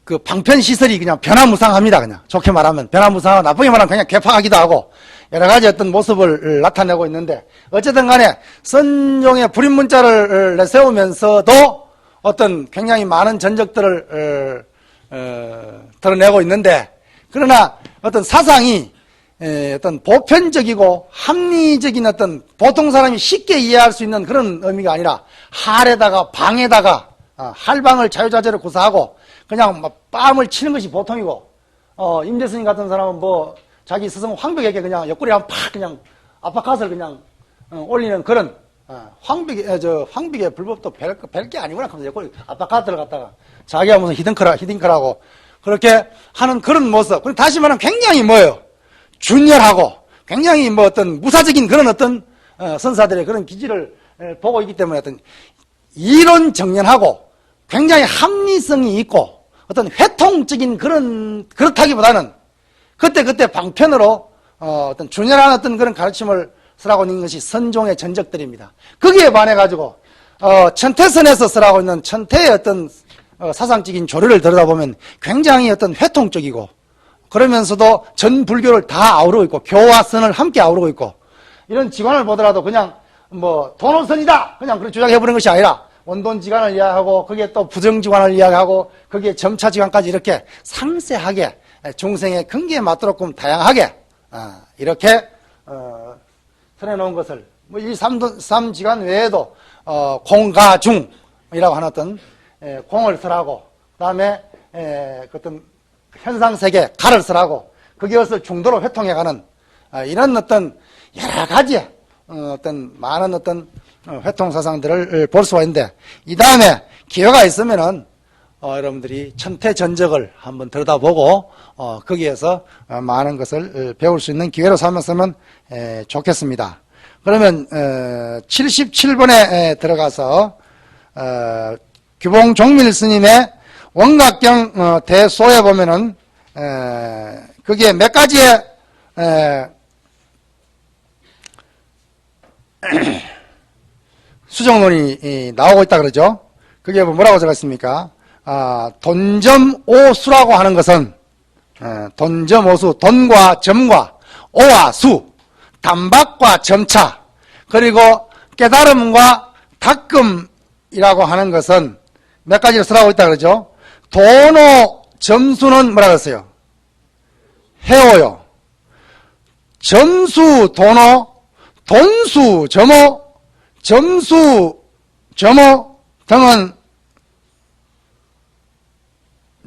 그 방편시설이 그냥 변화무쌍합니다. 그냥 좋게 말하면 변화무쌍하고, 나쁘게 말하면 그냥 개파하기도 하고 여러 가지 어떤 모습을 나타내고 있는데, 어쨌든 간에 선종의 불임문자를 내세우면서도 어떤 굉장히 많은 전적들을 드러내고 있는데, 그러나 어떤 사상이 어떤 보편적이고 합리적인 어떤 보통 사람이 쉽게 이해할 수 있는 그런 의미가 아니라, 할에다가 방에다가 할방을 자유자재로 구사하고 그냥 막 뺨을 치는 것이 보통이고, 임재스님 같은 사람은 뭐 자기 스승 황벽에게 그냥 옆구리 한번 팍 그냥 압박카스를 그냥 올리는 그런, 황벽의 불법도 별 게 아니구나 하면서 옆구리 압박카스를 갖다가 자기가 무슨 히딩크라고 그렇게 하는 그런 모습. 그리고 다시 말하면 굉장히 뭐예요? 준열하고 굉장히 뭐 어떤 무사적인 그런 어떤 선사들의 그런 기질을 보고 있기 때문에 어떤 이론 정연하고 굉장히 합리성이 있고 어떤 회통적인 그렇다기보다는 그때 방편으로 어떤 준연한 어떤 그런 가르침을 쓰라고 있는 것이 선종의 전적들입니다. 거기에 반해가지고 천태선에서 쓰라고 있는 천태의 어떤 사상적인 조류를 들여다보면 굉장히 어떤 회통적이고, 그러면서도 전 불교를 다 아우르고 있고 교와 선을 함께 아우르고 있고, 이런 지관을 보더라도 그냥 뭐 돈원선이다 그냥 그렇게 주장해버리는 것이 아니라 원돈지관을 이야기하고, 거기에 또 부정지관을 이야기하고, 거기에 점차지관까지 이렇게 상세하게 중생의 근기에 맞도록끔 다양하게 이렇게 설해놓은 것을, 뭐 이 삼지관 외에도 공가중이라고 하는 어떤 공을 설하고, 그 다음에 어떤 현상세계 가를 설하고, 거기에서 중도로 회통해가는 이런 어떤 여러 가지 어떤 많은 어떤 회통사상들을 볼 수가 있는데, 이 다음에 기회가 있으면은 여러분들이 천태전적을 한번 들여다보고 거기에서 많은 것을 배울 수 있는 기회로 삼았으면 좋겠습니다. 그러면 77번에 들어가서 규봉종밀 스님의 원각경 대소에 보면은 거기에 몇 가지의 수정론이 나오고 있다 그러죠. 그게 뭐라고 적었습니까? 돈점오수라고 하는 것은, 돈점오수, 돈과 점과 오와 수, 단박과 점차, 그리고 깨달음과 닦음이라고 하는 것은 몇 가지를 쓰라고 있다 그러죠. 돈오 점수는 뭐라 그랬어요? 해오요. 점수 돈오, 돈수 점오, 점수 점오 등은,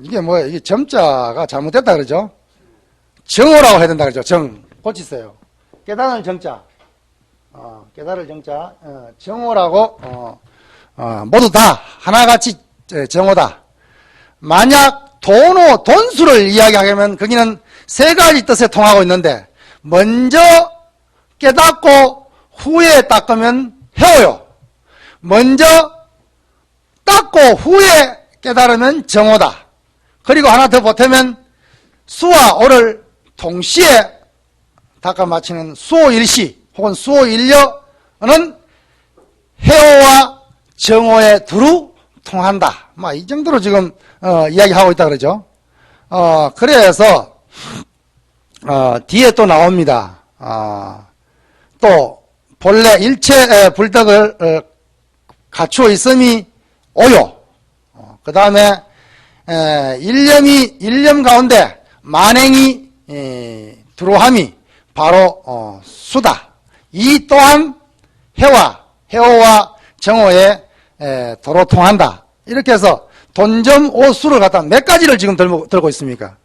이게 뭐예요? 이게 점자가 잘못됐다 그러죠? 정오라고 해야 된다 그러죠? 정. 고치세요. 깨달을 정자. 깨달을 정자. 정오라고, 모두 다 하나같이 정오다. 만약 돈오, 돈수를 이야기하면 거기는 세 가지 뜻에 통하고 있는데, 먼저 깨닫고 후에 닦으면 해오요. 먼저 닦고 후에 깨달으면 정오다. 그리고 하나 더 보태면 수와 오를 동시에 닦아 마치는 수오일시 혹은 수오일여는 해오와 정오의 두루 통한다. 이 정도로 지금 이야기하고 있다 그러죠. 그래서 뒤에 또 나옵니다. 또 본래 일체 불덕을 갖추어 있음이 오요. 그 다음에 일념 가운데 만행이 들어함이 바로 수다. 이 또한 해오와 정오에 도로 통한다. 이렇게 해서 돈점 오수를 갖다 몇 가지를 지금 들고 있습니까?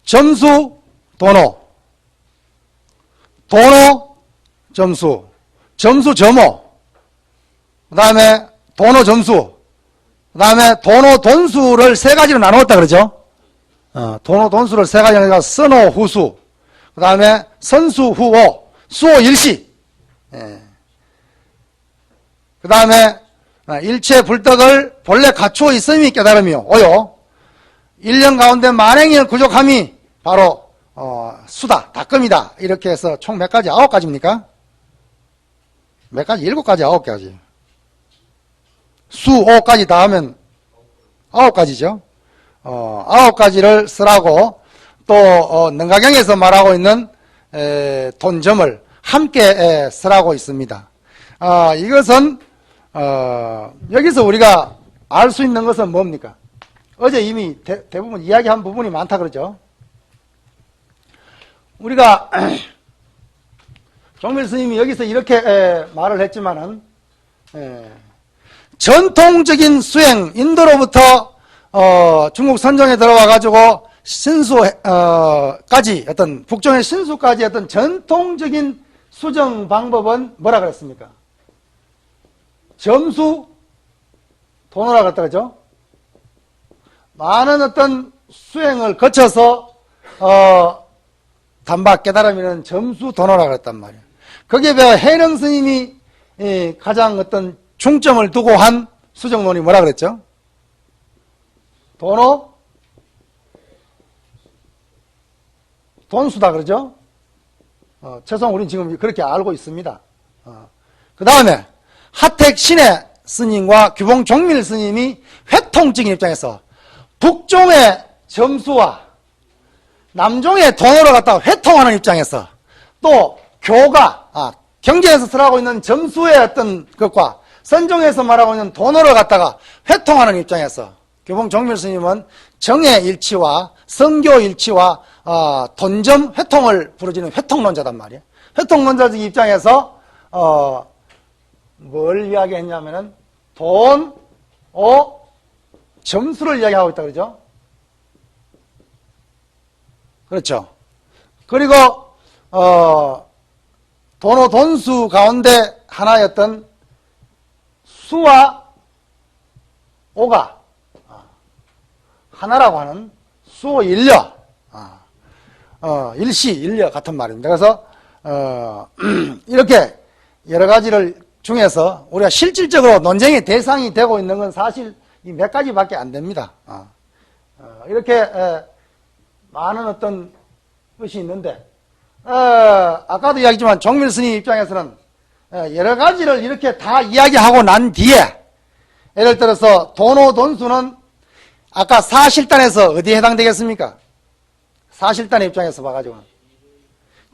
점수 도노, 도노 점수, 점수 점오, 그 다음에 도노 점수, 그 다음에 도노 돈수를 세 가지로 나누었다 그러죠? 도노 돈수를 세 가지로 나누니까 선호 후수, 그 다음에 선수 후오, 수호 일시, 그 다음에 일체 불덕을 본래 갖추어 있음이 깨달음이요. 오요. 1년 가운데 만행이 구족함이 바로 수다, 닦음이다. 이렇게 해서 총 몇 가지? 9가지입니까? 몇 가지? 7가지, 9가지. 수오까지 다 하면 9가지죠. 9가지를 쓰라고 또 능가경에서 말하고 있는 돈점을 함께 쓰라고 있습니다. 이것은 여기서 우리가 알 수 있는 것은 뭡니까? 어제 이미 대부분 이야기한 부분이 많다 그러죠. 우리가 종밀 스님이 여기서 이렇게 말을 했지만은 전통적인 수행, 인도로부터 중국 선종에 들어와 가지고 신수까지 어떤 북종의 신수까지 어떤 전통적인 수정 방법은 뭐라 그랬습니까? 점수 도노라 그랬다 그러죠? 많은 어떤 수행을 거쳐서 단박 깨달음이라는 점수 도노라 그랬단 말이에요. 거기에 비해 해령 스님이 가장 어떤 중점을 두고 한 수정론이 뭐라 그랬죠? 도노 돈수다 그러죠? 최소한 우리는 지금 그렇게 알고 있습니다. 그 다음에 하택 신의 스님과 규봉 종밀 스님이 회통적인 입장에서 북종의 점수와 남종의 돈으로 갖다가 회통하는 입장에서 또 교가 경전에서 쓰라고 있는 점수의 어떤 것과 선종에서 말하고 있는 돈으로 갖다가 회통하는 입장에서 규봉 종밀 스님은 정의 일치와 성교 일치와 돈점 회통을 부르지는 회통론자단 말이에요. 회통론자적 입장에서 뭘 이야기했냐면은 돈, 점수를 이야기하고 있다 그러죠. 그렇죠. 그리고 돈오 돈수 가운데 하나였던 수와 오가 하나라고 하는 수오 일려, 일시 일려 같은 말입니다. 그래서 이렇게 여러 가지를 중에서 우리가 실질적으로 논쟁의 대상이 되고 있는 건 사실 이 몇 가지밖에 안 됩니다. 이렇게 많은 어떤 것이 있는데 아까도 이야기했지만 종밀 스님 입장에서는 여러 가지를 이렇게 다 이야기하고 난 뒤에 예를 들어서 돈오 돈수는 아까 사실단에서 어디에 해당되겠습니까? 사실단의 입장에서 봐가지고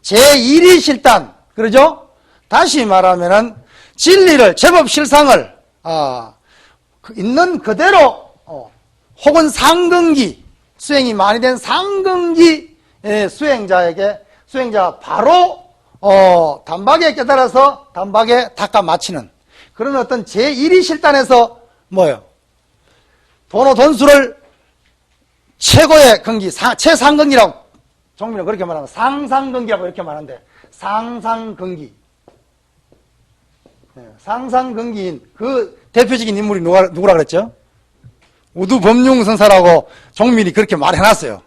제1위 실단 그러죠? 다시 말하면은 진리를 제법 실상을 있는 그대로 혹은 상근기 수행이 많이 된 상근기 수행자가 바로 단박에 깨달아서 단박에 닦아 마치는 그런 어떤 제1위 실단에서 뭐예요? 돈오 돈수를 최고의 근기, 최상근기라고 종밀은 그렇게 말하면 상상근기라고 이렇게 말하는데 상상근기 상상근기인 그 대표적인 인물이 누구라 그랬죠? 우두법룡선사라고 종밀이 그렇게 말해놨어요.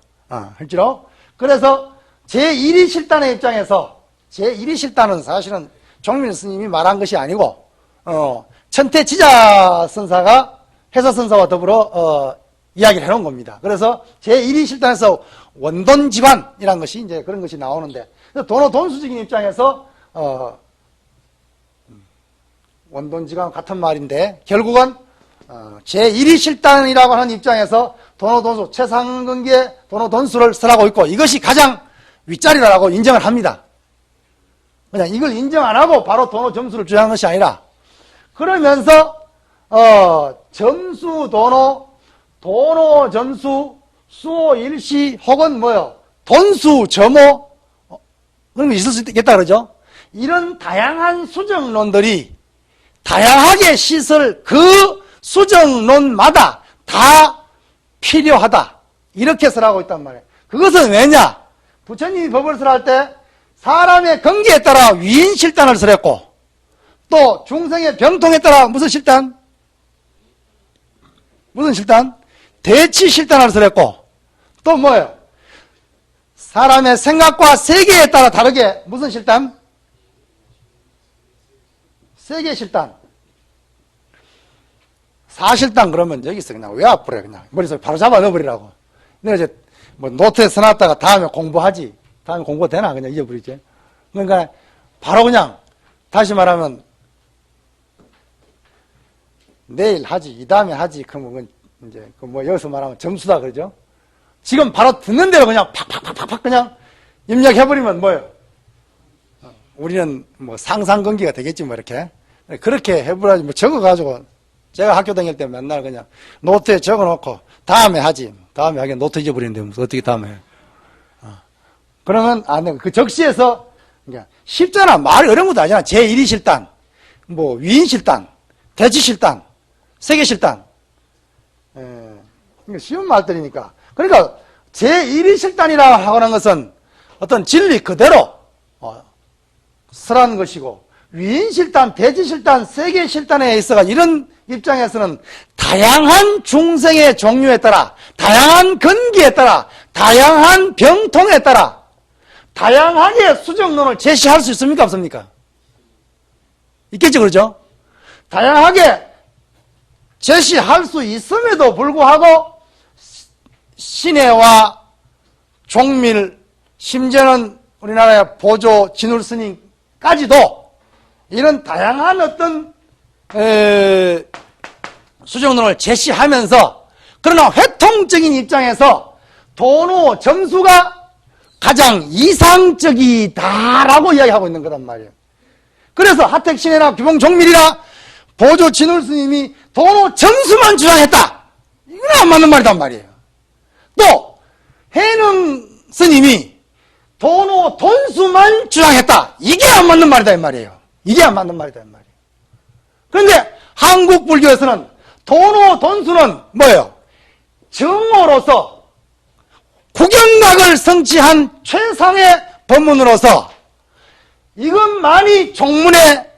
실제로. 그래서 제1위 실단의 입장에서 제1위 실단은 사실은 종밀 스님이 말한 것이 아니고 천태지자 선사가 해서 선사와 더불어 이야기를 해놓은 겁니다. 그래서 제1위 실단에서 원돈지반이라는 것이 이제 그런 것이 나오는데 돈오 돈수적인 입장에서 원돈지간 같은 말인데 결국은 제1위 실단이라고 하는 입장에서 돈오 돈수 최상근기의 돈오 돈수를 쓰라고 있고 이것이 가장 윗자리라고 인정을 합니다. 그냥 이걸 인정 안 하고 바로 돈오 점수를 주장한 것이 아니라 그러면서 점수 돈오 점수 수호, 일시, 혹은 뭐요? 돈수, 점호, 그런 게 있을 수 있겠다 그러죠? 이런 다양한 수정론들이 다양하게 시설 그 수정론마다 다 필요하다. 이렇게 설하고 있단 말이에요. 그것은 왜냐? 부처님이 법을 설할 때 사람의 건기에 따라 위인실단을 설했고, 또 중생의 병통에 따라 무슨 실단? 무슨 실단? 대치실단을 설했고, 또 뭐예요? 사람의 생각과 세계에 따라 다르게 무슨 실단? 세계실단. 사실단 그러면 여기서 그냥 외워버려. 그냥 머릿속에 바로 잡아 넣어버리라고. 내가 이제 뭐 노트에 써놨다가 다음에 공부하지. 다음에 공부가 되나? 그냥 잊어버리지. 그러니까 바로 그냥 다시 말하면 내일 하지, 이 다음에 하지. 그러면 이제 뭐 여기서 말하면 점수다 그러죠. 지금 바로 듣는 대로 그냥 팍팍팍팍 그냥 입력해버리면 뭐예요? 우리는 뭐 상상건기가 되겠지 뭐 이렇게. 그렇게 해버려야지 뭐 적어가지고 제가 학교 다닐 때 맨날 그냥 노트에 적어놓고 다음에 하지. 다음에 하긴 노트 잊어버리는데 무슨 어떻게 다음에 해. 그러면 안 돼. 그 적시에서 그러니까 쉽잖아. 말이 어려운 것도 아니잖아. 제1위실단, 뭐 위인실단, 대치실단, 세계실단. 쉬운 말들이니까. 그러니까 제1위실단이라고 하는 것은 어떤 진리 그대로 설한 것이고, 위인실단, 대지실단, 세계실단에 있어가 이런 입장에서는 다양한 중생의 종류에 따라, 다양한 건기에 따라, 다양한 병통에 따라 다양하게 수정론을 제시할 수 있습니까? 없습니까? 있겠죠, 그렇죠? 다양하게 제시할 수 있음에도 불구하고 신해와 종밀, 심지어는 우리나라의 보조 진울스님까지도 이런 다양한 어떤 수정론을 제시하면서, 그러나 회통적인 입장에서 도노 점수가 가장 이상적이다라고 이야기하고 있는 거란 말이에요. 그래서 하택신해나 규봉종밀이나 보조 진울스님이 도노 점수만 주장했다. 이건 안 맞는 말이란 말이에요. 또 해능 스님이 도노 돈수만 주장했다. 이게 안 맞는 말이다 이 말이에요. 이게 안 맞는 말이다 이 말이에요. 그런데 한국 불교에서는 도노 돈수는 뭐예요? 정오로서 국영각을 성취한 최상의 법문으로서 이것만이 종문에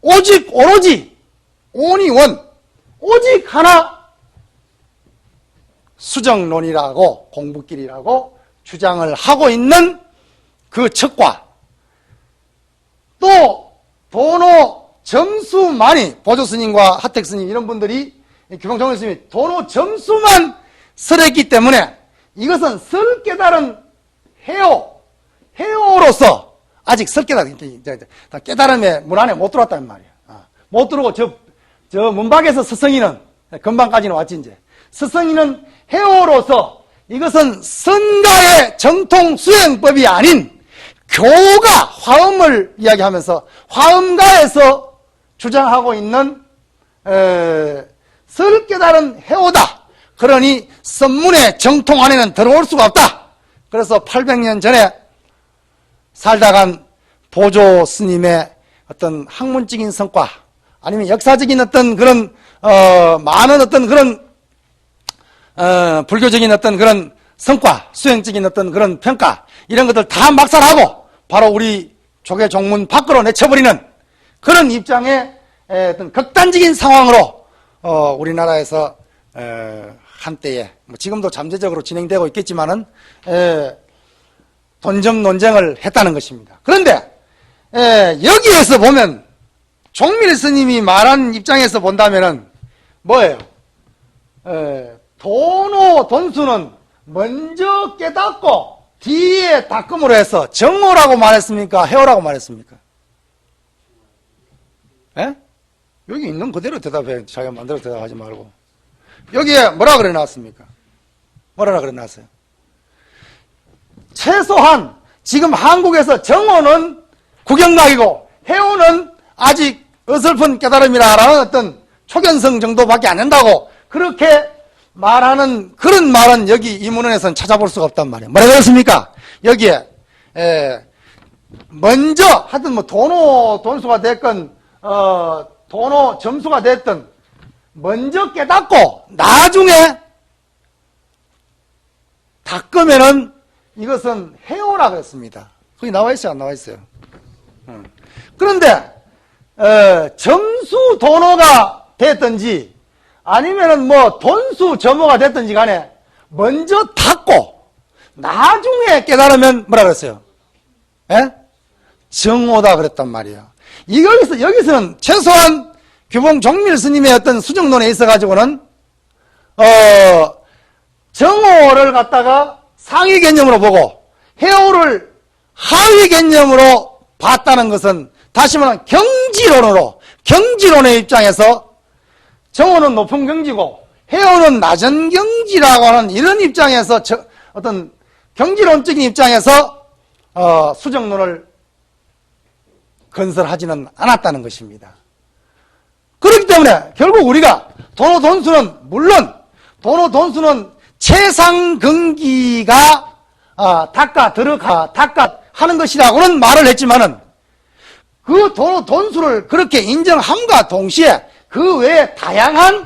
오로지 온이원 오직 하나 수정론이라고 공부길이라고 주장을 하고 있는 그 척과, 또 도노 점수만이 보조스님과 하택스님 이런 분들이 규봉종일 스님이 도노 점수만 설했기 때문에 이것은 설 깨달은 해오로서 아직 설 깨달음의 문 안에 못 들어왔다는 말이에요. 못 들어오고 저 문 밖에서 스승이는 금방까지는 왔지 이제. 스승이는 해오로서 이것은 선가의 정통 수행법이 아닌 교가 화엄을 이야기하면서 화엄가에서 주장하고 있는 설 깨달은 해오다. 그러니 선문의 정통 안에는 들어올 수가 없다. 그래서 800년 전에 살다 간 보조 스님의 어떤 학문적인 성과, 아니면 역사적인 어떤 그런 많은 어떤 그런 불교적인 어떤 그런 성과, 수행적인 어떤 그런 평가, 이런 것들 다 막살하고 바로 우리 조계 종문 밖으로 내쳐버리는 그런 입장의 어떤 극단적인 상황으로 우리나라에서 한때에, 뭐 지금도 잠재적으로 진행되고 있겠지만은 돈점 논쟁을 했다는 것입니다. 그런데 여기에서 보면 종밀 스님이 말한 입장에서 본다면은 뭐예요? 도노 돈수는 먼저 깨닫고 뒤에 닦음으로 해서 정오라고 말했습니까? 해오라고 말했습니까? 예? 여기 있는 그대로 대답해. 자기가 만들어 대답하지 말고. 여기에 뭐라 그래 놨습니까? 뭐라 그래 놨어요? 최소한 지금 한국에서 정오는 국영각이고 해오는 아직 어설픈 깨달음이라는 어떤 초견성 정도밖에 안 된다고 그렇게 말하는 그런 말은 여기 이 문헌에서는 찾아볼 수가 없단 말이에요. 뭐라 그랬습니까? 여기에 먼저 하여튼 뭐 돈수가 됐건 돈호 점수가 됐든 먼저 깨닫고 나중에 닦으면은 이것은 해오라 그랬습니다. 거기 나와 있어요, 안 나와 있어요? 그런데 점수 돈호가 됐든지 아니면은 뭐 돈수 점호가 됐든지 간에 먼저 닦고 나중에 깨달으면 뭐라 그랬어요? 예? 정오다 그랬단 말이에요. 여기서는 최소한 규봉 종밀 스님의 어떤 수정론에 있어가지고는 정오를 갖다가 상위 개념으로 보고 해오를 하위 개념으로 봤다는 것은 다시 말하면 경지론의 입장에서 정오는 높은 경지고 해오는 낮은 경지라고 하는 이런 입장에서 어떤 경지론적인 입장에서 수정론을 건설하지는 않았다는 것입니다. 그렇기 때문에 결국 우리가 돈수는 물론 돈수는 최상근기가 닦아하는 것이라고는 말을 했지만은 그 돈수를 그렇게 인정함과 동시에 그 외에 다양한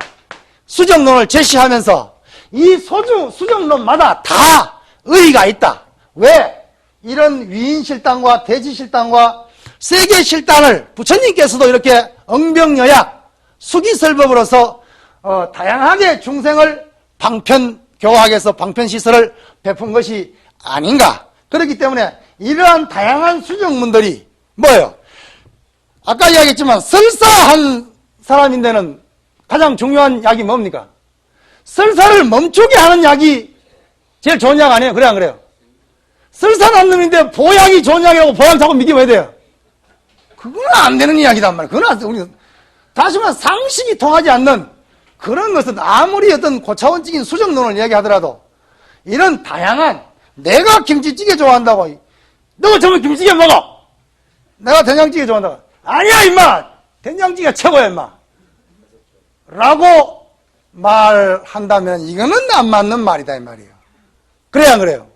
수정론을 제시하면서 이 수정론마다 다 의의가 있다. 왜? 이런 위인실당과 대지실당과 세계실당을 부처님께서도 이렇게 응병여약 수기설법으로서 다양하게 중생을 방편교학에서 방편시설을 베푼 것이 아닌가. 그렇기 때문에 이러한 다양한 수정문들이 뭐예요? 아까 이야기했지만 설사한 사람인데는 가장 중요한 약이 뭡니까? 설사를 멈추게 하는 약이 제일 좋은 약 아니에요? 그래 안 그래요? 설사난 놈인데 보약이 좋은 약이라고 보약 자꾸 믿기면 왜 돼요? 그건 안 되는 이야기단 말이에요. 그건 우리 다시 말해 상식이 통하지 않는 그런 것은 아무리 어떤 고차원적인 수정론을 이야기하더라도 이런 다양한 내가 김치찌개 좋아한다고 너 정말 김치찌개 먹어. 내가 된장찌개 좋아한다고 아니야 임마 된장찌개가 최고야 임마 라고 말한다면 이거는 안 맞는 말이다 이 말이에요. 그래야 안 그래요?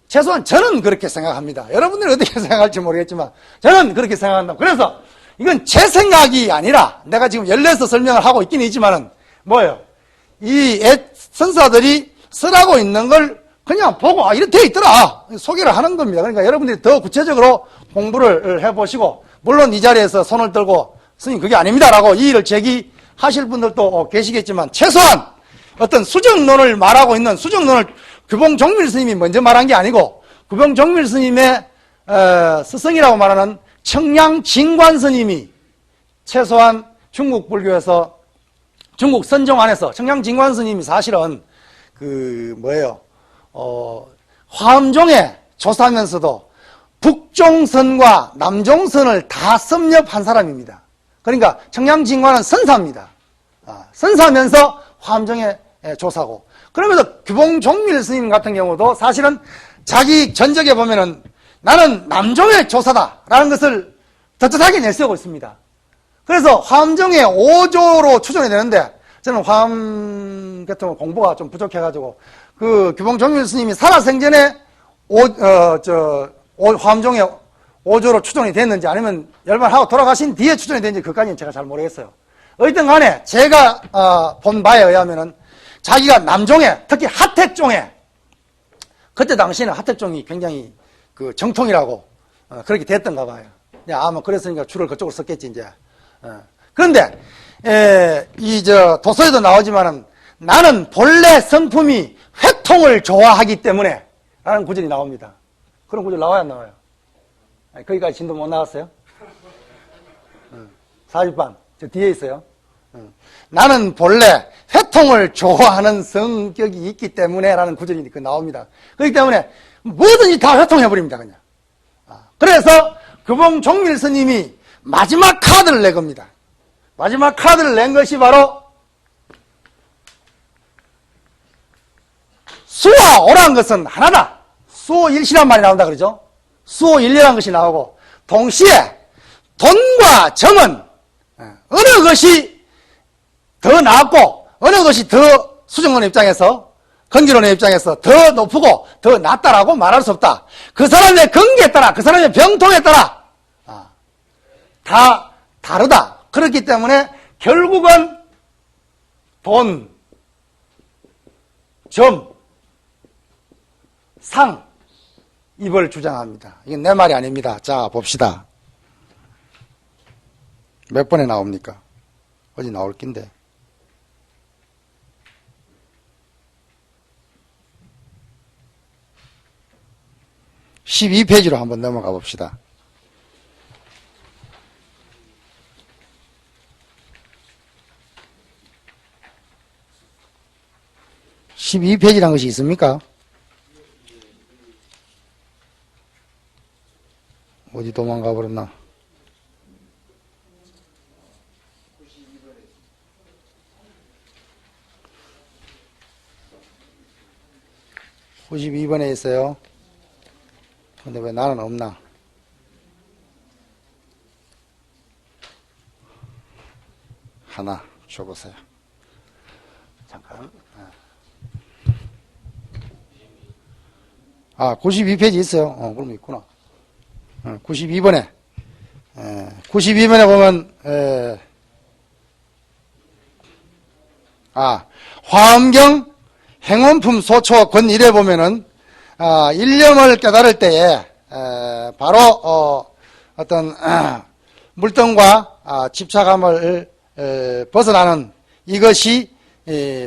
최소한 저는 그렇게 생각합니다. 여러분들은 어떻게 생각할지 모르겠지만 저는 그렇게 생각한다. 그래서 이건 제 생각이 아니라 내가 지금 열려서 설명을 하고 있긴 있지만은 뭐예요? 이 선사들이 쓰라고 있는 걸 그냥 보고 이렇게 돼 있더라 소개를 하는 겁니다. 그러니까 여러분들이 더 구체적으로 공부를 해보시고 물론 이 자리에서 손을 들고 스님 그게 아닙니다 라고 이의를 제기하실 분들도 계시겠지만 최소한 어떤 수정론을 말하고 있는 수정론을 규봉 종밀 스님이 먼저 말한 게 아니고 규봉 종밀 스님의 스승이라고 말하는 청량 진관 스님이 최소한 중국 불교에서 중국 선종 안에서 청량 진관 스님이 사실은 화엄종에 조사하면서도 북종선과 남종선을 다 섭렵한 사람입니다. 그러니까 청량 진관은 선사입니다. 선사하면서 화엄종에 조사고 그러면서 규봉 종밀 스님 같은 경우도 사실은 자기 전적에 보면은 나는 남종의 조사다라는 것을 떳떳하게 내세우고 있습니다. 그래서 화엄종의 5조로 추정이 되는데 저는 화엄 같은 거 공부가 좀 부족해가지고 그 규봉 종밀 스님이 살아생전에 화엄종의 5조로 추정이 됐는지 아니면 열반하고 돌아가신 뒤에 추정이 됐는지 그까지는 제가 잘 모르겠어요. 어쨌든 간에 제가 본 바에 의하면은 자기가 남종에 특히 하택종에 그때 당시에는 하택종이 굉장히 그 정통이라고 그렇게 됐던가 봐요. 아마 그랬으니까 줄을 그쪽으로 썼겠지 이제. 그런데 도서에도 나오지만은 나는 본래 성품이 회통을 좋아하기 때문에 라는 구절이 나옵니다. 그런 구절 나와요 안 나와요? 거기까지 진도 못 나왔어요? 40방 저 뒤에 있어요. 나는 본래 회통을 좋아하는 성격이 있기 때문에 라는 구절이 나옵니다. 그렇기 때문에 뭐든지 다 회통해버립니다 그냥. 그래서 규봉 종밀 스님이 마지막 카드를 낸 겁니다. 마지막 카드를 낸 것이 바로 수와 오라는 것은 하나다. 수오일시란 말이 나온다 그러죠. 수오일리라는 것이 나오고 동시에 돈과 정은 어느 것이 더 나았고 어느 것이 더 수정론의 입장에서, 건기론의 입장에서 더 높고 더 낫다라고 말할 수 없다. 그 사람의 건기에 따라, 그 사람의 병통에 따라 다 다르다. 그렇기 때문에 결국은 돈, 점, 상, 입을 주장합니다. 이건 내 말이 아닙니다. 자, 봅시다. 몇 번에 나옵니까? 어디 나올 낀데. 12페이지로 한번 넘어가 봅시다. (12페이지라는) 것이 있습니까? 어디 도망가 버렸나? (92번에) 있어요. 근데 왜 나는 없나? 하나 줘보세요. 잠깐. 92페이지 있어요. 그럼 있구나. 92번에. 92번에 보면, 화엄경 행원품 소초 권일에 보면은, 일념을 깨달을 때에, 바로, 어떤, 물등과 집착함을 벗어나는 이것이,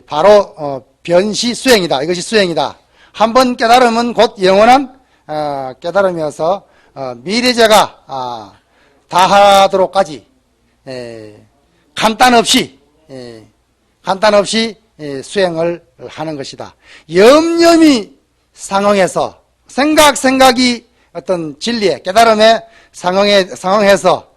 바로, 변시 수행이다. 이것이 수행이다. 한번 깨달으면 곧 영원한, 깨달음이어서, 미래제가, 다하도록까지, 간단 없이, 수행을 하는 것이다. 염염이 상응해서 생각이 어떤 진리에 깨달음에 상응해서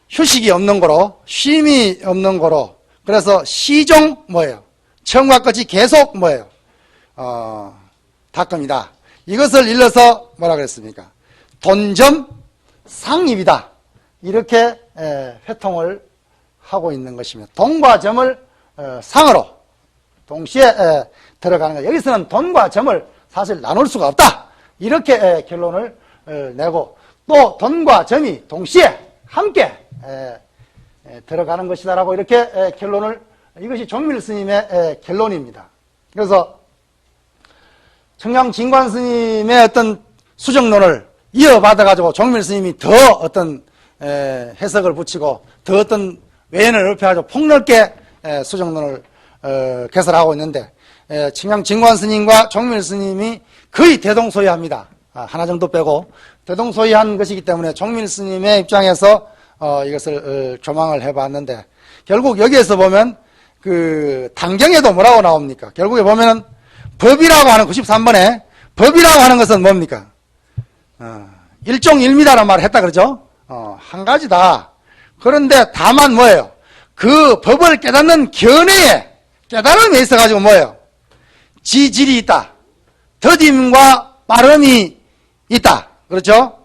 휴식이 없는 거로 쉼이 없는 거로 그래서 시종 뭐예요? 처음과 끝이 계속 뭐예요? 닦음이다. 이것을 일러서 뭐라 그랬습니까? 돈점 상입이다. 이렇게 회통을 하고 있는 것입니다. 돈과 점을 상으로 동시에 들어가는 것. 여기서는 돈과 점을 사실 나눌 수가 없다. 이렇게 결론을 내고 또 돈과 점이 동시에 함께 들어가는 것이다라고 이렇게 결론을 이것이 종밀 스님의 결론입니다. 그래서 청량진관 스님의 어떤 수정론을 이어받아가지고 종밀 스님이 더 어떤 해석을 붙이고 더 어떤 외연을 넓혀가지고 폭넓게 수정론을 개설하고 있는데 청량진관 스님과 종밀 스님이 거의 대동소이합니다. 하나 정도 빼고 대동소이한 것이기 때문에 종밀 스님의 입장에서 이것을 조망을 해봤는데 결국 여기에서 보면 그 단경에도 뭐라고 나옵니까? 결국에 보면은 법이라고 하는 93번에 법이라고 하는 것은 뭡니까? 일종일미다라는 말을 했다 그러죠? 한 가지다. 그런데 다만 뭐예요? 그 법을 깨닫는 견해에 깨달음에 있어가지고 뭐예요? 지질이 있다. 더딤과 빠름이 있다. 그렇죠?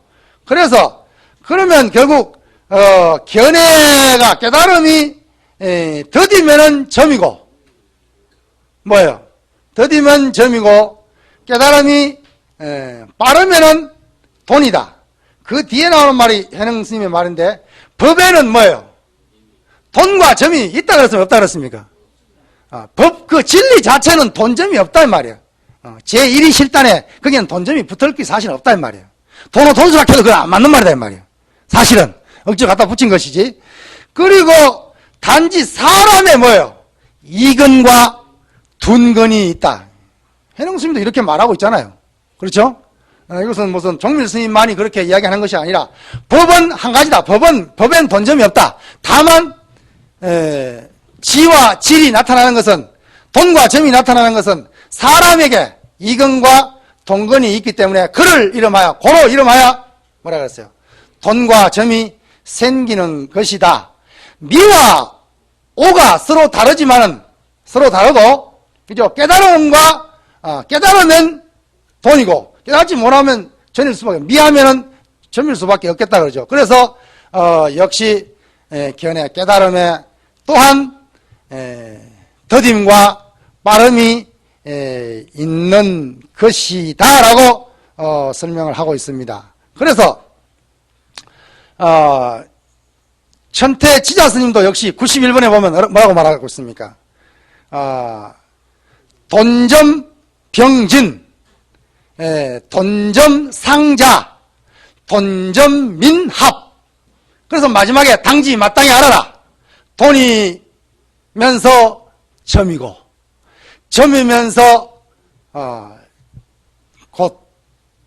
그래서 그러면 결국 견해가 깨달음이 더디면은 점이고 뭐예요? 더디면 점이고 깨달음이 빠르면은 돈이다. 그 뒤에 나오는 말이 해능 스님의 말인데 법에는 뭐예요? 돈과 점이 있다 그랬습니까? 없다 그랬습니까? 법 그 진리 자체는 돈점이 없다는 말이에요. 제1위 실단에 거기는 돈점이 붙을 게 사실은 없다는 말이에요. 돈을 돈수라 해도 그건 안 맞는 말이다 이 말이에요. 사실은 억지로 갖다 붙인 것이지. 그리고 단지 사람의 뭐예요? 이근과 둔근이 있다. 해능 스님도 이렇게 말하고 있잖아요. 그렇죠? 이것은 무슨 종밀 스님만이 그렇게 이야기하는 것이 아니라 법은 한 가지다. 법엔 돈점이 없다. 다만 지와 질이 나타나는 것은 돈과 점이 나타나는 것은 사람에게 이근과 동근이 있기 때문에 그를 이름하여 고로 이름하여 뭐라 그랬어요? 돈과 점이 생기는 것이다. 미와 오가 서로 다르지만은 서로 다르고 그죠? 깨달음과 깨달으면 돈이고 깨닫지 못하면 전일 수밖에 미하면은 점일 수밖에 없겠다 그러죠. 그래서 역시 견해 깨달음에 또한 더딤과 빠름이 있는 것이다라고 설명을 하고 있습니다. 그래서 천태 지자 스님도 역시 91번에 보면 뭐라고 말하고 있습니까? 돈점 병진, 돈점 상자, 돈점 민합. 그래서 마지막에 당지 마땅히 알아라. 돈이면서 점이고, 점이면서 곧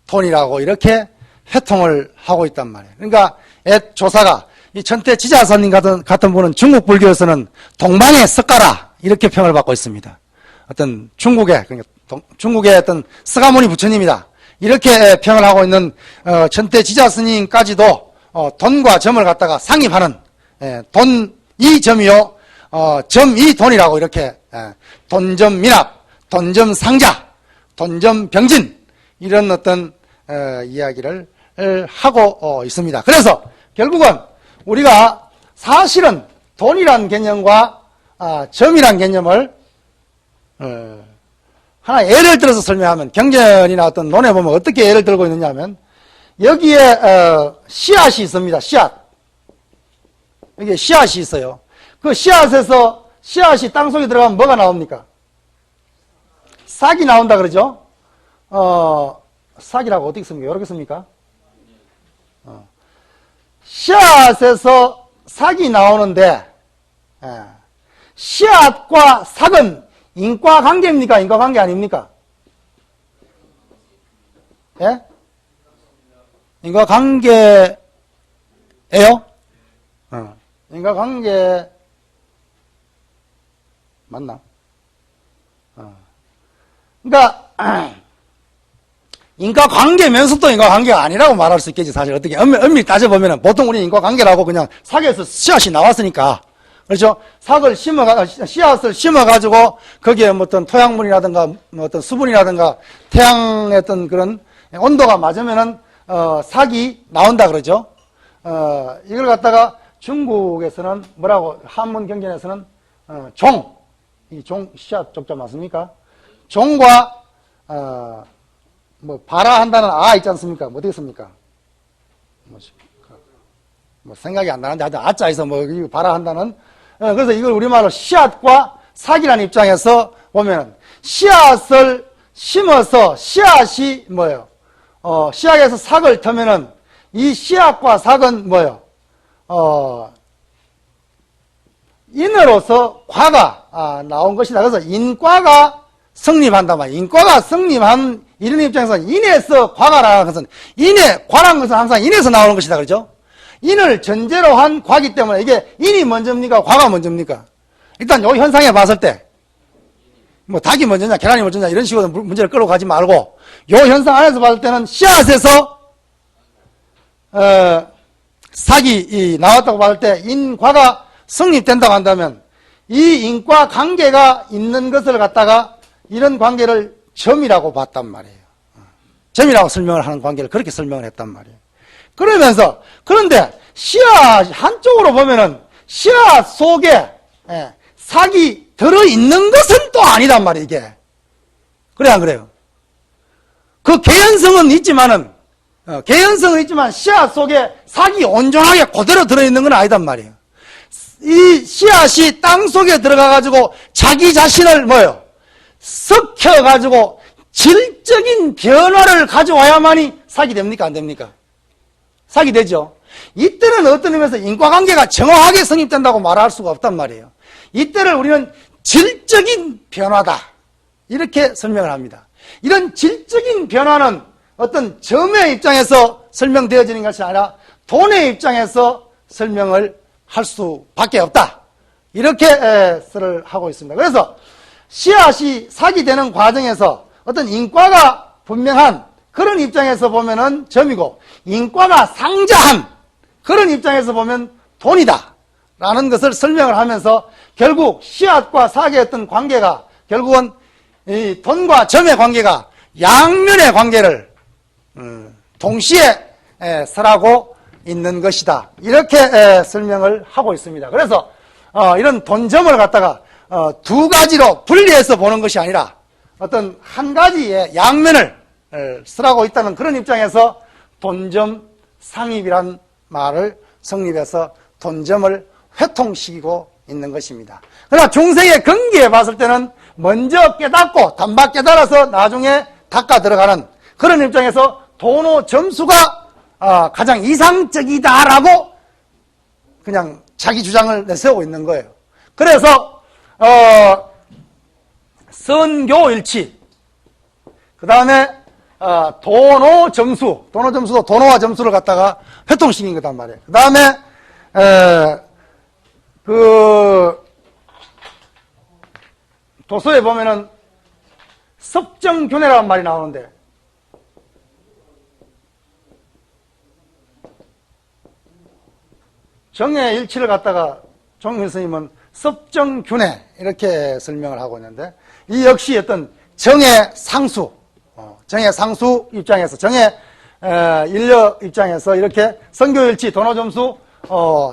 돈이라고 이렇게 회통을 하고 있단 말이에요. 그러니까 조사가 이 천태 지자선님 같은 분은 중국 불교에서는 동방의 석가라 이렇게 평을 받고 있습니다. 어떤 중국의 어떤 스가모니 부처님이다 이렇게 평을 하고 있는 천태 지자스님까지도 돈과 점을 갖다가 상입하는 돈이 점이요 점이 돈이라고 이렇게 돈점 민합, 돈점 상자, 돈점 병진 이런 어떤 이야기를 하고 있습니다. 그래서 결국은 우리가 사실은 돈이란 개념과 점이란 개념을 하나 예를 들어서 설명하면 경전이나 어떤 논에 보면 어떻게 예를 들고 있느냐 하면 여기에 씨앗이 있습니다. 씨앗. 여기에 씨앗이 있어요. 그 씨앗에서 씨앗이 땅속에 들어가면 뭐가 나옵니까? 싹이 나온다 그러죠? 싹이라고 어떻게 씁니까? 이렇게 씁니까? 씨앗에서 싹이 나오는데 씨앗과 싹은 인과관계입니까? 인과관계 아닙니까? 예? 인과관계예요? 인과관계 맞나? 그러니까 인과관계면서 또 인과관계가 아니라고 말할 수 있겠지. 사실 어떻게 엄밀히 따져보면 보통 우리 인과관계라고 그냥 삭에서 씨앗이 나왔으니까 그렇죠? 씨앗을 심어가지고 거기에 뭐 어떤 토양물이라든가 뭐 어떤 수분이라든가 태양의 어떤 그런 온도가 맞으면은 삭이 나온다 그러죠. 이걸 갖다가 중국에서는 뭐라고 한문 경전에서는 이 종 씨앗 족자 맞습니까? 종과 뭐 발화한다는 있지 않습니까? 뭐 어떻겠습니까? 뭐 생각이 안 나는데 하여튼 아자에서 뭐 발화한다는 그래서 이걸 우리말로 씨앗과 삭이라는 입장에서 보면 씨앗을 심어서 씨앗이 뭐예요? 씨앗에서 삭을 터면은 이 씨앗과 삭은 뭐예요? 인으로서 과가 나온 것이다. 그래서 인과가 성립한다 말이에요. 인과가 성립한 이런 입장에서 인에서 과가 나는 것은 과라는 것은 항상 인에서 나오는 것이다. 그렇죠? 인을 전제로 한 과기 때문에 이게 인이 먼저입니까? 과가 먼저입니까? 일단 요 현상에 봤을 때 뭐 닭이 먼저냐 계란이 먼저냐 이런 식으로 문제를 끌고 가지 말고 요 현상 안에서 봤을 때는 씨앗에서 삭이 나왔다고 봤을 때 인과가 성립된다고 한다면 이 인과 관계가 있는 것을 갖다가 이런 관계를 점이라고 봤단 말이에요. 점이라고 설명을 하는 관계를 그렇게 설명을 했단 말이에요. 그러면서 그런데 씨앗 한쪽으로 보면은 씨앗 속에 삭이 들어있는 것은 또 아니단 말이에요. 이게 그래 안 그래요? 그 개연성은 있지만 씨앗 속에 삭이 온전하게 그대로 들어있는 건 아니단 말이에요. 이 씨앗이 땅 속에 들어가가지고 자기 자신을 뭐요? 섞여가지고 질적인 변화를 가져와야만이 삭이 됩니까? 안 됩니까? 삭이 되죠. 이때는 어떤 의미에서 인과관계가 정확하게 성립된다고 말할 수가 없단 말이에요. 이때를 우리는 질적인 변화다 이렇게 설명을 합니다. 이런 질적인 변화는 어떤 점의 입장에서 설명되어지는 것이 아니라 돈의 입장에서 설명을 할 수밖에 없다 이렇게 설을 하고 있습니다. 그래서 씨앗이 삭이 되는 과정에서 어떤 인과가 분명한 그런 입장에서 보면은 점이고 인과가 상자한 그런 입장에서 보면 돈이다 라는 것을 설명을 하면서 결국 씨앗과 삭의 어떤 관계가 결국은 이 돈과 점의 관계가 양면의 관계를 동시에 설하고 있는 것이다 이렇게 설명을 하고 있습니다. 그래서 이런 돈점을 갖다가 두 가지로 분리해서 보는 것이 아니라 어떤 한 가지의 양면을 쓰라고 있다는 그런 입장에서 돈점 상입이란 말을 성립해서 돈점을 회통시키고 있는 것입니다. 그러나 중생의 경계에 봤을 때는 먼저 깨닫고 단박 깨달아서 나중에 닦아 들어가는 그런 입장에서 도노 점수가 가장 이상적이다라고 그냥 자기 주장을 내세우고 있는 거예요. 그래서 선교일치, 그 다음에 도노 점수도 도노와 점수를 갖다가 회통시킨 거단 말이에요. 그 다음에 도서에 보면은 섭정균회라는 말이 나오는데, 정의 일치를 갖다가 정일 스님은 섭정균회 이렇게 설명을 하고 있는데, 이 역시 어떤 정의 상수 입장에서, 정의 인력 입장에서 이렇게 선교일치, 도노점수,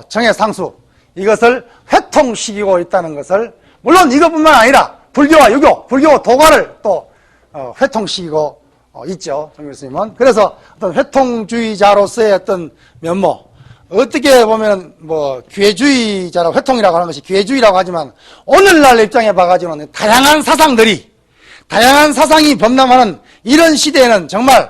정의 상수, 이것을 회통시키고 있다는 것을, 물론 이것뿐만 아니라 불교와 유교, 불교 도가를 또 회통시키고 있죠, 정일 스님은. 그래서 어떤 회통주의자로서의 어떤 면모, 어떻게 보면 기회주의자라고, 회통이라고 하는 것이 기회주의라고 하지만, 오늘날 입장에 봐가지고는 다양한 사상이 범람하는 이런 시대에는 정말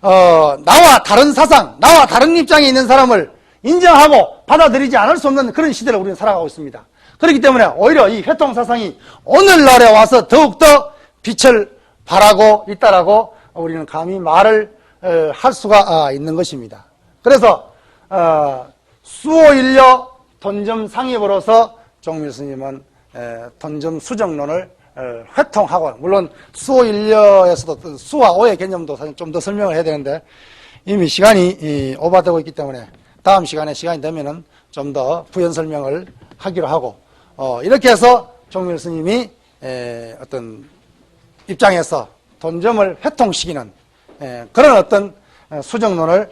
나와 다른 사상, 나와 다른 입장에 있는 사람을 인정하고 받아들이지 않을 수 없는 그런 시대를 우리는 살아가고 있습니다. 그렇기 때문에 오히려 이 회통사상이 오늘날에 와서 더욱더 빛을 발하고 있다라고 우리는 감히 말을 할 수가 있는 것입니다. 그래서 수호일려 돈점 상입으로서 정밀 스님은 돈점 수정론을 회통하고, 물론 수호일려에서도 수와 오의 개념도 사실 좀 더 설명을 해야 되는데 이미 시간이 오버되고 있기 때문에 다음 시간에 시간이 되면은 좀 더 부연 설명을 하기로 하고, 이렇게 해서 정밀 스님이 어떤 입장에서 돈점을 회통시키는 그런 어떤 수정론을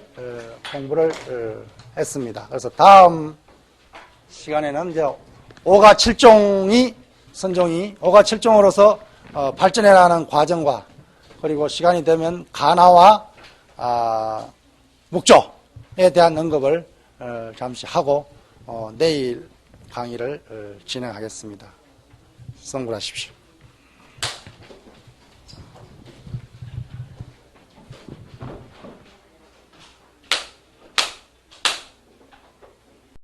공부를 했습니다. 그래서 다음 시간에는 이제 5가 7종이 선종이 5가 7종으로서 발전해나가는 과정과, 그리고 시간이 되면 가나와 묵조에 대한 언급을 잠시 하고 내일 강의를 진행하겠습니다. 성불하십시오.